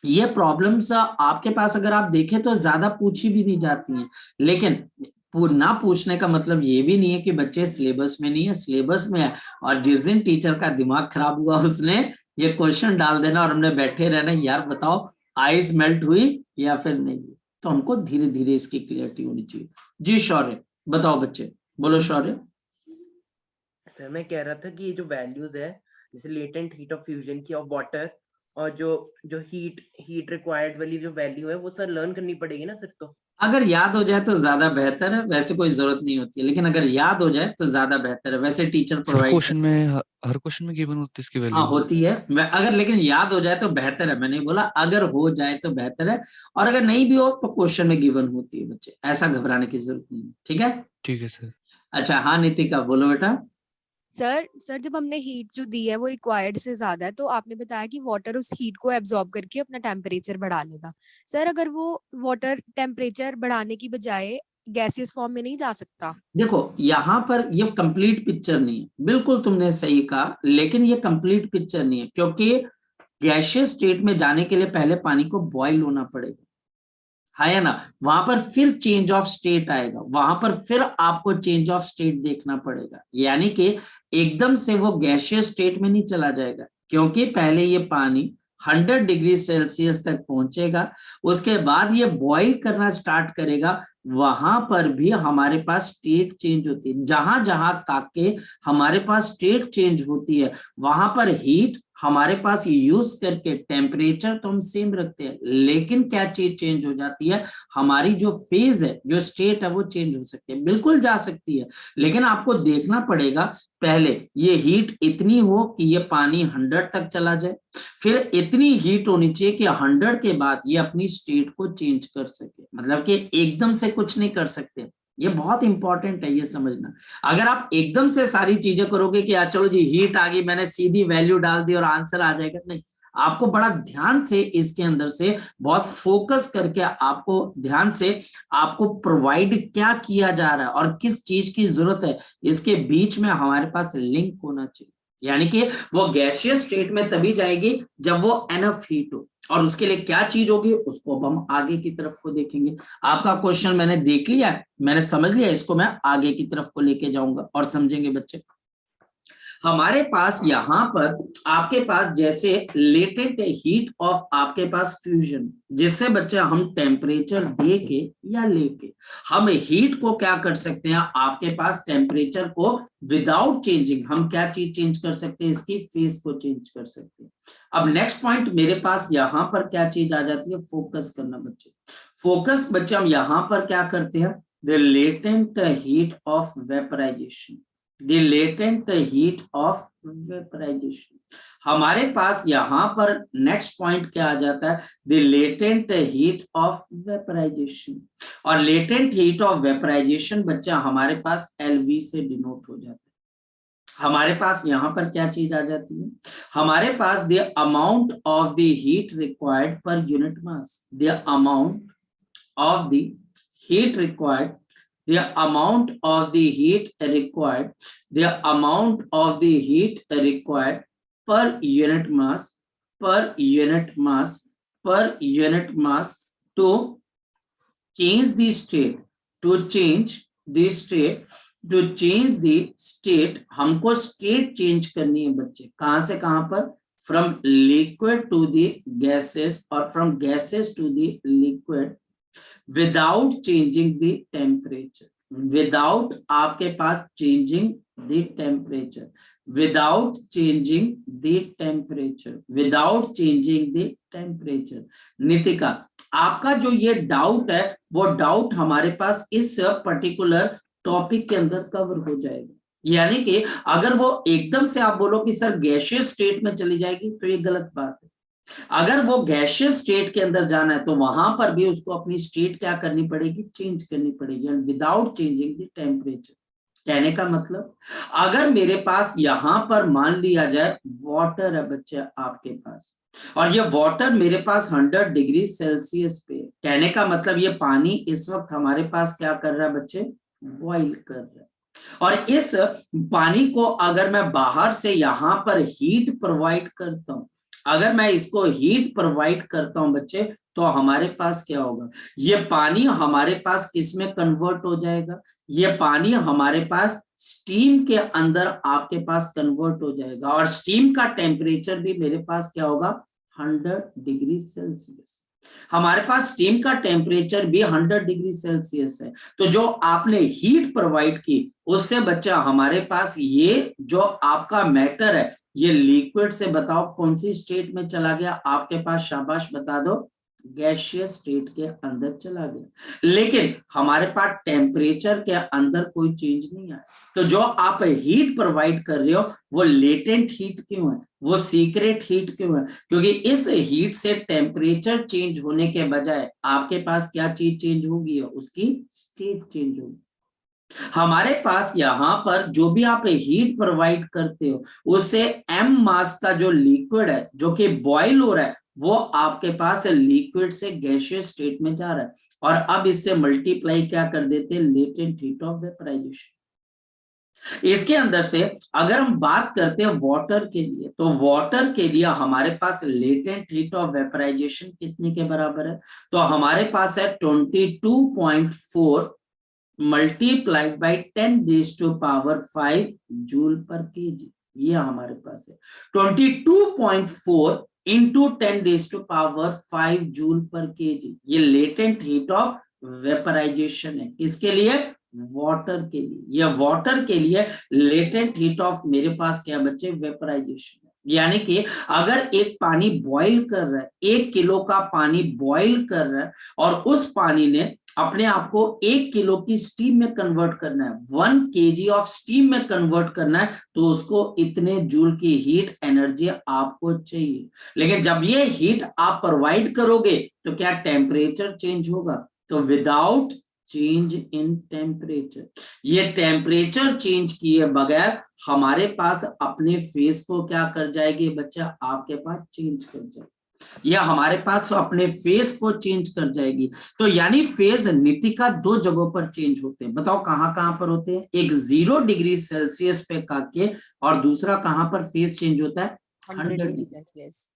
ये प्रॉब्लम्स आपके पास अगर आप देखें तो ज्यादा पूछी भी नहीं जाती हैं, लेकिन ना पूछने का मतलब ये भी नहीं है कि बच्चे सिलेबस में नहीं है, सिलेबस में है, और जिस दिन टीचर का दिमाग खराब हुआ उसने ये क्वेश्चन डाल देना और हमने बैठे रहना, यार बताओ आइस मेल्ट हुई या फिर नहीं हुई। तो हमको धीरे धीरे इसकी क्लियरिटी होनी चाहिए। जी शौर्य बताओ बच्चे, बोलो शौर्य। सर मैं कह रहा था कि ये जो वैल्यूज है जैसे लेटेंट हीट ऑफ फ्यूजन की ऑफ वाटर और जो हीट रिक्वायर्ड वाली जो वैल्यू है वो सर लर्न करनी पड़ेगी ना फिर तो? अगर याद हो जाए तो ज्यादा बेहतर है, वैसे कोई जरूरत नहीं होती है, लेकिन अगर याद हो जाए तो ज्यादा बेहतर है, वैसे टीचर सर प्रोवाइड क्वेश्चन में हर क्वेश्चन में गिवन होती है इसकी हाँ वैल्यू. होती है, अगर लेकिन याद हो जाए तो बेहतर है, मैंने बोला अगर हो जाए तो बेहतर है, और अगर नहीं भी हो तो क्वेश्चन में गिवन होती है बच्चे, ऐसा घबराने की जरूरत नहीं है। ठीक है ठीक है सर. अच्छा हाँ नितिका बोलो बेटा। सर जब हमने हीट जो दी है वो रिक्वायर्ड से ज्यादा है, तो आपने बताया कि वाटर उस हीट को एब्जॉर्ब करके अपना टेम्परेचर बढ़ा लेगा। सर अगर वो वाटर टेम्परेचर बढ़ाने की बजाय गैसियस फॉर्म में नहीं जा सकता? देखो यहाँ पर ये कंप्लीट पिक्चर नहीं है, बिल्कुल तुमने सही कहा, लेकिन ये कंप्लीट पिक्चर नहीं है, क्योंकि गैसियस स्टेट में जाने के लिए पहले पानी को बॉईल होना पड़ेगा, है ना। वहां पर फिर चेंज ऑफ स्टेट आएगा, वहां पर फिर आपको चेंज ऑफ स्टेट देखना पड़ेगा, यानी कि एकदम से वो गैसियस स्टेट में नहीं चला जाएगा, क्योंकि पहले ये पानी 100 डिग्री सेल्सियस तक पहुंचेगा, उसके बाद ये बॉईल करना स्टार्ट करेगा। वहां पर भी हमारे पास स्टेट चेंज होती है, जहां जहां काके हमारे पास स्टेट चेंज होती है, वहां पर हीट हमारे पास यूज करके टेम्परेचर तो हम सेम रखते हैं, लेकिन क्या चीज चेंज हो जाती है, हमारी जो फेज है, जो स्टेट है, वो चेंज हो सकती है, बिल्कुल जा सकती है, लेकिन आपको देखना पड़ेगा पहले ये हीट इतनी हो कि ये पानी 100 तक चला जाए, फिर इतनी हीट होनी चाहिए कि 100 के बाद ये अपनी स्टेट को चेंज कर सके, मतलब कि एकदम से कुछ नहीं कर सकते। ये बहुत इंपॉर्टेंट है ये समझना। अगर आप एकदम से सारी चीजें करोगे कि चलो जी हीट आ गई, मैंने सीधी वैल्यू डाल दी और आंसर आ जाएगा, नहीं, आपको बड़ा ध्यान से इसके अंदर से बहुत फोकस करके आपको ध्यान से आपको प्रोवाइड क्या किया जा रहा है और किस चीज की जरूरत है, इसके बीच में हमारे पास लिंक होना चाहिए। यानी कि वो गैसियस स्टेट में तभी जाएगी जब वो एनफ हीट हो, और उसके लिए क्या चीज होगी उसको अब हम आगे की तरफ को देखेंगे। आपका क्वेश्चन मैंने देख लिया, मैंने समझ लिया, इसको मैं आगे की तरफ को लेके जाऊंगा और समझेंगे बच्चे। हमारे पास यहाँ पर आपके पास जैसे लेटेंट हीट ऑफ आपके पास फ्यूजन, जिससे बच्चे हम टेम्परेचर दे के या लेके हम हीट को क्या कर सकते हैं, आपके पास टेम्परेचर को विदाउट चेंजिंग हम क्या चीज चेंज कर सकते हैं, इसकी फेज को चेंज कर सकते हैं। अब नेक्स्ट पॉइंट मेरे पास यहाँ पर क्या चीज आ जाती है, फोकस करना बच्चे। फोकस बच्चे हम यहाँ पर क्या करते हैं, the latent heat of vaporisation, the latent heat of vaporization। हमारे पास यहाँ पर नेक्स्ट पॉइंट क्या आ जाता है, the latent heat of vaporization। और latent heat of vaporization बच्चा हमारे पास LV से डिनोट हो जाता है। हमारे पास यहाँ पर क्या चीज आ जाती है, हमारे पास the amount of the heat required per unit mass, the amount of the heat required, the amount of the heat required, the amount of the heat required per unit mass, per unit mass, per unit mass to change the state, to change the state, to change the state। हमको state change करनी है बच्चे, कहां से कहां पर, from liquid to the gases or from gases to the liquid without changing the temperature, without आपके पास changing the temperature, without changing the temperature, without changing the temperature। Nitika आपका जो ये डाउट है वो डाउट हमारे पास इस पर्टिकुलर टॉपिक के अंदर कवर हो जाएगा, यानी कि अगर वो एकदम से आप बोलो कि सर गैसियस स्टेट में चली जाएगी तो ये गलत बात है। अगर वो गैसियस स्टेट के अंदर जाना है तो वहां पर भी उसको अपनी स्टेट क्या करनी पड़ेगी, चेंज करनी पड़ेगी, and without changing the temperature. कहने का मतलब अगर मेरे पास यहां पर मान लिया जाए वाटर है बच्चे आपके पास, और ये वाटर मेरे पास 100 डिग्री सेल्सियस पे, कहने का मतलब ये पानी इस वक्त हमारे पास क्या कर रहा है बच्चे, बॉइल कर रहा है। और इस पानी को अगर मैं बाहर से यहां पर हीट प्रोवाइड करता हूं, अगर मैं इसको हीट प्रोवाइड करता हूं बच्चे, तो हमारे पास क्या होगा, ये पानी हमारे पास किस में कन्वर्ट हो जाएगा, ये पानी हमारे पास स्टीम के अंदर आपके पास कन्वर्ट हो जाएगा, और स्टीम का टेम्परेचर भी मेरे पास क्या होगा, 100 डिग्री सेल्सियस। हमारे पास स्टीम का टेम्परेचर भी 100 डिग्री सेल्सियस है। तो जो आपने हीट प्रोवाइड की उससे बच्चा हमारे पास ये जो आपका मैटर है ये लिक्विड से बताओ कौन सी स्टेट में चला गया, आपके पास शाबाश बता दो, गैसियस स्टेट के अंदर चला गया, लेकिन हमारे पास टेम्परेचर के अंदर कोई चेंज नहीं आया। तो जो आप हीट प्रोवाइड कर रहे हो वो लेटेंट हीट क्यों है, वो सीक्रेट हीट क्यों है, क्योंकि इस हीट से टेम्परेचर चेंज होने के बजाय आपके पास क्या चीज चेंज होगी, उसकी स्टेट चेंज होगी। हमारे पास यहाँ पर जो भी आप हीट प्रोवाइड करते हो उससे m मास का जो लिक्विड है जो कि बॉयल हो रहा है वो आपके पास लिक्विड से गैसियस स्टेट में जा रहा है, और अब इससे मल्टीप्लाई क्या कर देते हैं, लेटेंट हीट ऑफ वेपराइजेशन। इसके अंदर से अगर हम बात करते हैं वाटर के लिए, तो वाटर के लिए हमारे पास लेटेंट हीट ऑफ वेपराइजेशन कितने के बराबर है, तो हमारे पास है 22.4 मल्टीप्लाइड बाई 10⁵ जूल पर केजी। ये हमारे पास है 22.4 इंटू 10⁵ जूल पर केजी। ये लेटेंट हीट ऑफ वेपराइजेशन है। किसके लिए, वाटर के लिए। ये वाटर के लिए लेटेंट हीट ऑफ मेरे पास क्या बच्चे, वेपराइजेशन है। यानी कि अगर एक पानी बॉईल कर रहा है, 1 किलो का पानी बॉईल कर रहा है और उस पानी ने अपने आप को 1 किलो की स्टीम में कन्वर्ट करना है, 1 kg ऑफ स्टीम में कन्वर्ट करना है, तो उसको इतने जूल की हीट एनर्जी आपको चाहिए। लेकिन जब ये हीट आप प्रोवाइड करोगे तो क्या टेम्परेचर चेंज होगा, तो विदाउट चेंज इन टेम्परेचर, ये टेम्परेचर चेंज किए बगैर हमारे पास अपने फेस को क्या कर जाएगी बच्चा, आपके पास चेंज कर जाएगी, या हमारे पास अपने फेस को चेंज कर जाएगी। तो यानी फेज नीतिका 2 जगहों पर चेंज होते हैं। बताओ कहां कहां पर होते हैं, एक 0 डिग्री सेल्सियस पे काके, और दूसरा कहां पर फेज चेंज होता है, 100 डिग्री सेल्सियस।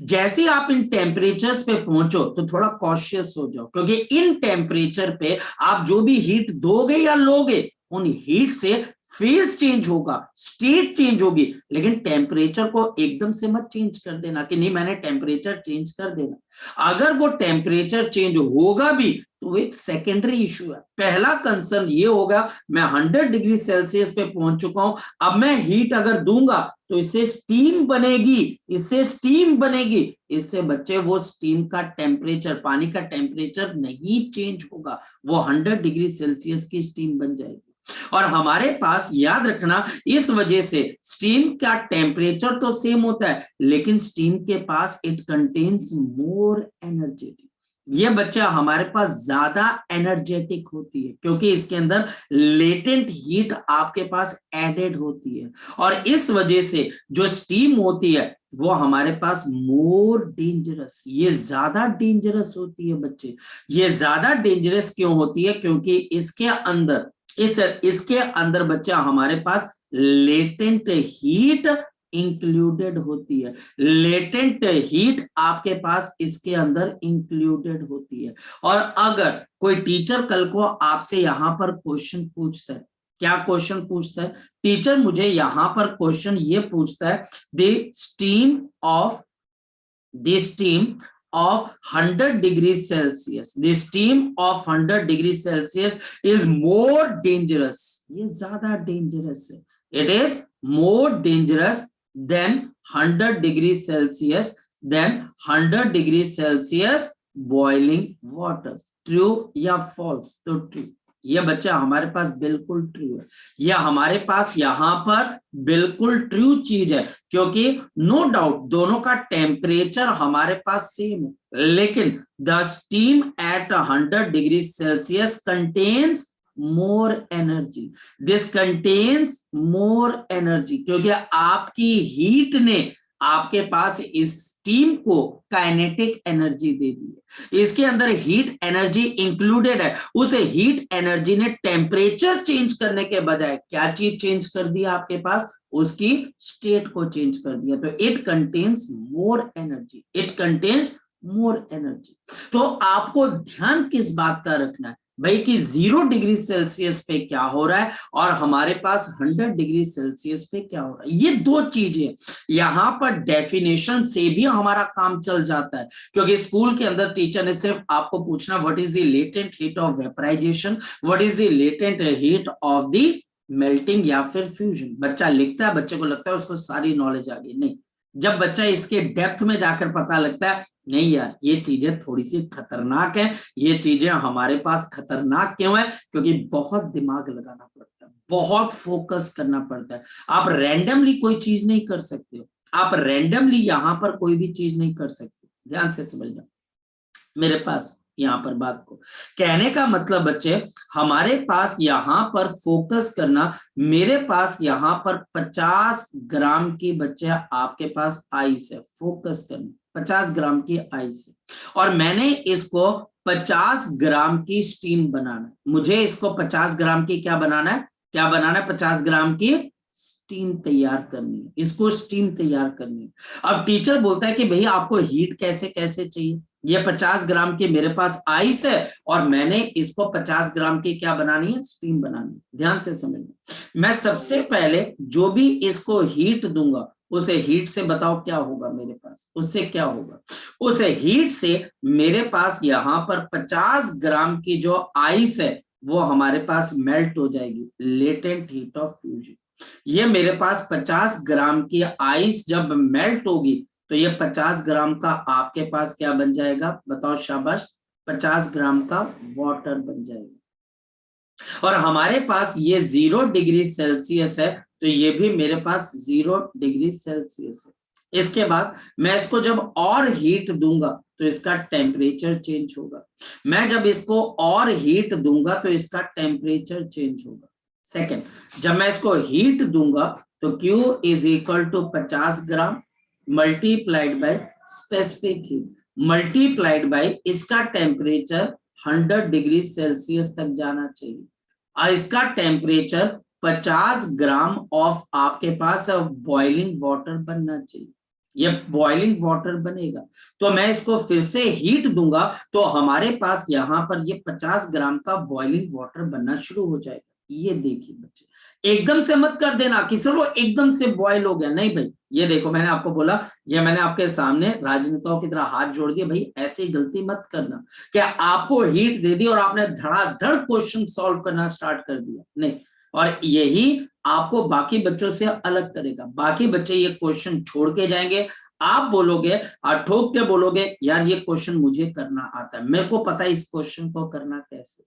जैसे आप इन टेम्परेचर्स पे पहुंचो तो थोड़ा कॉशियस हो जाओ, क्योंकि इन टेम्परेचर पे आप जो भी हीट दोगे या लोगे, उन हीट से फेज चेंज होगा, स्टेट चेंज होगी, लेकिन टेम्परेचर को एकदम से मत चेंज कर देना कि नहीं मैंने टेम्परेचर चेंज कर देना। अगर वो टेम्परेचर चेंज होगा भी तो एक सेकेंडरी इशू है। पहला कंसर्न ये होगा मैं 100 डिग्री सेल्सियस पे पहुंच चुका हूं, अब मैं हीट अगर दूंगा तो इससे स्टीम बनेगी, इससे स्टीम बनेगी, इससे बच्चे वो स्टीम का टेम्परेचर, पानी का टेम्परेचर नहीं चेंज होगा, वो 100 डिग्री सेल्सियस की स्टीम बन जाएगी। और हमारे पास याद रखना, इस वजह से स्टीम का टेम्परेचर तो सेम होता है, लेकिन स्टीम के पास इट कंटेन्स मोर एनर्जी। ये बच्चा हमारे पास ज्यादा एनर्जेटिक होती है, क्योंकि इसके अंदर लेटेंट हीट आपके पास एडेड होती है, और इस वजह से जो स्टीम होती है वो हमारे पास मोर डेंजरस, ये ज्यादा डेंजरस होती है बच्चे। ये ज्यादा डेंजरस क्यों होती है, क्योंकि इसके अंदर बच्चा हमारे पास लेटेंट हीट इंक्लूडेड होती है, लेटेंट हीट आपके पास इसके अंदर इंक्लूडेड होती है। और अगर कोई टीचर कल को आपसे यहां पर क्वेश्चन पूछता है, क्या क्वेश्चन पूछता है टीचर, मुझे यहां पर क्वेश्चन ये पूछता है, the steam of 100 degrees Celsius, the steam of 100 degrees Celsius is more dangerous, ये ज्यादा डेंजरस है, it is more dangerous than 100 degrees Celsius, than 100 degrees Celsius boiling water, true या फॉल्स, तो ट्रू। ये बच्चा हमारे पास बिल्कुल ट्रू है, ये हमारे पास यहाँ पर बिल्कुल ट्रू चीज है, क्योंकि नो डाउट दोनों का टेम्परेचर हमारे पास सेम है, लेकिन the steam eight 100 degree Celsius contains more energy, this contains more energy, क्योंकि आपकी हीट ने आपके पास इस स्टीम को काइनेटिक एनर्जी दे दी है, इसके अंदर हीट एनर्जी इंक्लूडेड है। उस हीट एनर्जी ने टेम्परेचर चेंज करने के बजाय क्या चीज चेंज कर दिया आपके पास, उसकी स्टेट को चेंज कर दिया, तो it contains more energy, it contains more energy. तो आपको ध्यान किस बात का रखना है भाई कि 0 डिग्री सेल्सियस पे क्या हो रहा है और हमारे पास 100 डिग्री सेल्सियस पे क्या हो रहा है, ये दो चीजें। यहां पर डेफिनेशन से भी हमारा काम चल जाता है, क्योंकि स्कूल के अंदर टीचर ने सिर्फ आपको पूछना what is the latent heat of vaporisation, what is the latent heat of the melting या फिर फ्यूजन। बच्चा लिखता है, बच्चे को लगता है उसको सारी नॉलेज आ गई, नहीं। जब बच्चा इसके डेप्थ में जाकर पता लगता है नहीं यार ये चीजें थोड़ी सी खतरनाक है, ये चीजें हमारे पास खतरनाक क्यों है, क्योंकि बहुत दिमाग लगाना पड़ता है, बहुत फोकस करना पड़ता है। आप रैंडमली कोई चीज नहीं कर सकते हो, आप रैंडमली यहां पर कोई भी चीज नहीं कर सकते। ध्यान से समझना, मेरे पास यहाँ पर बात को। कहने का मतलब बच्चे, हमारे पास यहाँ पर फोकस करना, मेरे पास यहाँ पर 50 ग्राम की बच्चे आपके पास आइस है, फोकस करना 50 ग्राम की आइस है, और मैंने इसको 50 ग्राम की स्टीम बनाना है। मुझे इसको 50 ग्राम की क्या बनाना है, 50 ग्राम की स्टीम तैयार करनी है, इसको स्टीम तैयार करनी है। अब टीचर बोलता है कि भैया आपको हीट कैसे कैसे चाहिए, ये 50 ग्राम की मेरे पास आइस है और मैंने इसको 50 ग्राम की क्या बनानी है, स्टीम बनानी है। ध्यान से समझना, मैं सबसे पहले जो भी इसको हीट दूंगा, उसे हीट से बताओ क्या होगा मेरे पास, उससे क्या होगा, उसे हीट से मेरे पास यहाँ पर 50 ग्राम की जो आइस है वो हमारे पास मेल्ट हो जाएगी, लेटेंट हीट ऑफ फ्यूजन। ये मेरे पास 50 ग्राम की आइस जब मेल्ट होगी तो ये 50 ग्राम का आपके पास क्या बन जाएगा, बताओ शाबाश, 50 ग्राम का वाटर बन जाएगा। और हमारे पास ये 0 डिग्री सेल्सियस है, तो ये भी मेरे पास 0 डिग्री सेल्सियस है। इसके बाद मैं इसको जब और हीट दूंगा तो इसका टेम्परेचर चेंज होगा, मैं जब इसको और हीट दूंगा तो इसका टेम्परेचर चेंज होगा। सेकेंड, जब मैं इसको हीट दूंगा तो Q is equal to 50 gram multiplied by specific heat multiplied by इसका टेम्परेचर 100 डिग्री सेल्सियस तक जाना चाहिए, और इसका टेम्परेचर 50 ग्राम ऑफ आपके पास बॉइलिंग वाटर बनना चाहिए। ये बॉइलिंग वाटर बनेगा तो मैं इसको फिर से हीट दूंगा तो हमारे पास यहाँ पर ये 50 ग्राम का बॉइलिंग वाटर बनना शुरू हो जाएगा। ये देखिए बच्चे, एकदम से मत कर देना कि सर वो एकदम से बॉयल हो गया, नहीं भाई, ये देखो मैंने आपको बोला, ये मैंने आपके सामने राजनेताओं की तरह हाथ जोड़ दिए, भाई ऐसी गलती मत करना कि आपको हीट दे दी और आपने धड़ाधड़ क्वेश्चन सॉल्व करना स्टार्ट कर दिया, नहीं। और यही आपको बाकी बच्चों से अलग करेगा, बाकी बच्चे ये क्वेश्चन छोड़ के जाएंगे, आप बोलोगे और ठोक के बोलोगे यार ये क्वेश्चन मुझे करना आता है, मेरे को पता है इस क्वेश्चन को करना कैसे।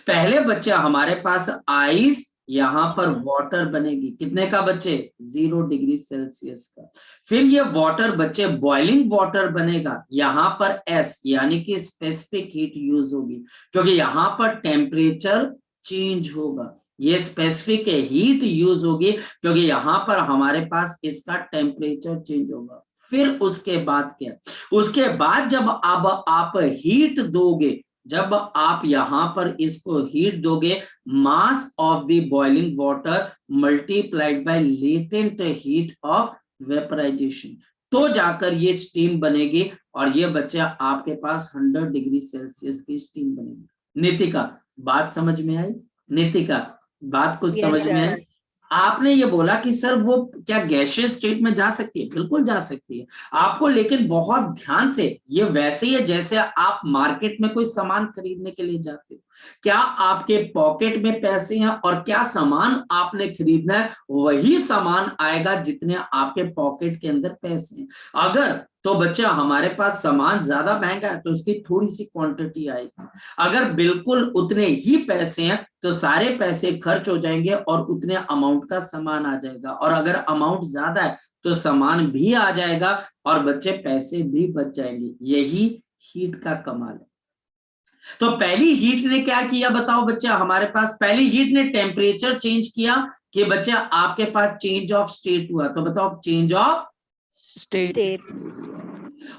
पहले बच्चे हमारे पास आइस, यहाँ पर वाटर बनेगी, कितने का बच्चे, 0 डिग्री सेल्सियस का। फिर ये वाटर बच्चे बॉइलिंग वाटर बनेगा, यहाँ पर S यानी कि स्पेसिफिक हीट यूज होगी, क्योंकि यहाँ पर टेम्परेचर चेंज होगा, ये स्पेसिफिक हीट यूज होगी क्योंकि यहाँ पर हमारे पास इसका टेम्परेचर चेंज होगा। फिर उसके बाद क्या, उसके बाद जब अब आप हीट दोगे, जब आप यहाँ पर इसको हीट दोगे, mass of the boiling water multiplied by latent heat of vaporisation, तो जाकर ये स्टीम बनेगी और ये बच्चा आपके पास 100 डिग्री सेल्सियस की स्टीम बनेगी। नितिका बात समझ में आई, नितिका बात कुछ Yes, समझ में sir. आई। आपने ये बोला कि सर वो क्या गैसियस स्टेट में जा सकती है, बिल्कुल जा सकती है आपको, लेकिन बहुत ध्यान से, ये वैसे ही है जैसे आप मार्केट में कोई सामान खरीदने के लिए जाते हो, क्या आपके पॉकेट में पैसे हैं और क्या सामान आपने खरीदना है वही सामान आएगा जितने आपके पॉकेट के अंदर पैसे हैं। अगर तो बच्चा हमारे पास सामान ज्यादा महंगा है तो उसकी थोड़ी सी क्वांटिटी आएगी, अगर बिल्कुल उतने ही पैसे हैं तो सारे पैसे खर्च हो जाएंगे और उतने अमाउंट का सामान आ जाएगा, और अगर अमाउंट ज्यादा है तो सामान भी आ जाएगा और बच्चे पैसे भी बच जाएंगे। यही हीट का कमाल है। तो पहली हीट ने क्या किया बताओ बच्चा, हमारे पास पहली हीट ने टेम्परेचर चेंज किया कि बच्चा आपके पास चेंज ऑफ स्टेट हुआ, तो बताओ चेंज ऑफ State.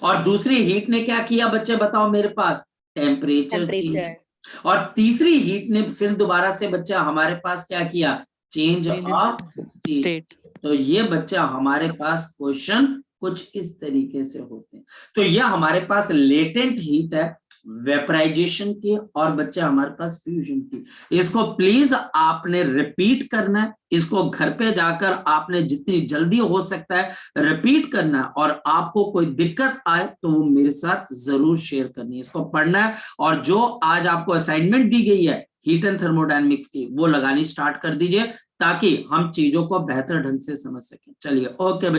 और दूसरी हीट ने क्या किया बच्चे बताओ मेरे पास, टेम्परेचर Temperature. चेंज। और तीसरी हीट ने फिर दोबारा से बच्चा हमारे पास क्या किया, चेंज ऑफ स्टेट। तो ये बच्चा हमारे पास क्वेश्चन कुछ इस तरीके से होते हैं। तो ये हमारे पास लेटेंट हीट है वेपराइजेशन की और बच्चे हमारे पास फ्यूजन की। इसको प्लीज आपने रिपीट करना है, इसको घर पे जाकर आपने जितनी जल्दी हो सकता है रिपीट करना है, और आपको कोई दिक्कत आए तो वो मेरे साथ जरूर शेयर करनी है। इसको पढ़ना है और जो आज आपको असाइनमेंट दी गई है हीट एंड थर्मोडायनेमिक्स की वो लगानी स्टार्ट कर दीजिए ताकि हम चीजों को बेहतर ढंग से समझ सकें। चलिए ओके।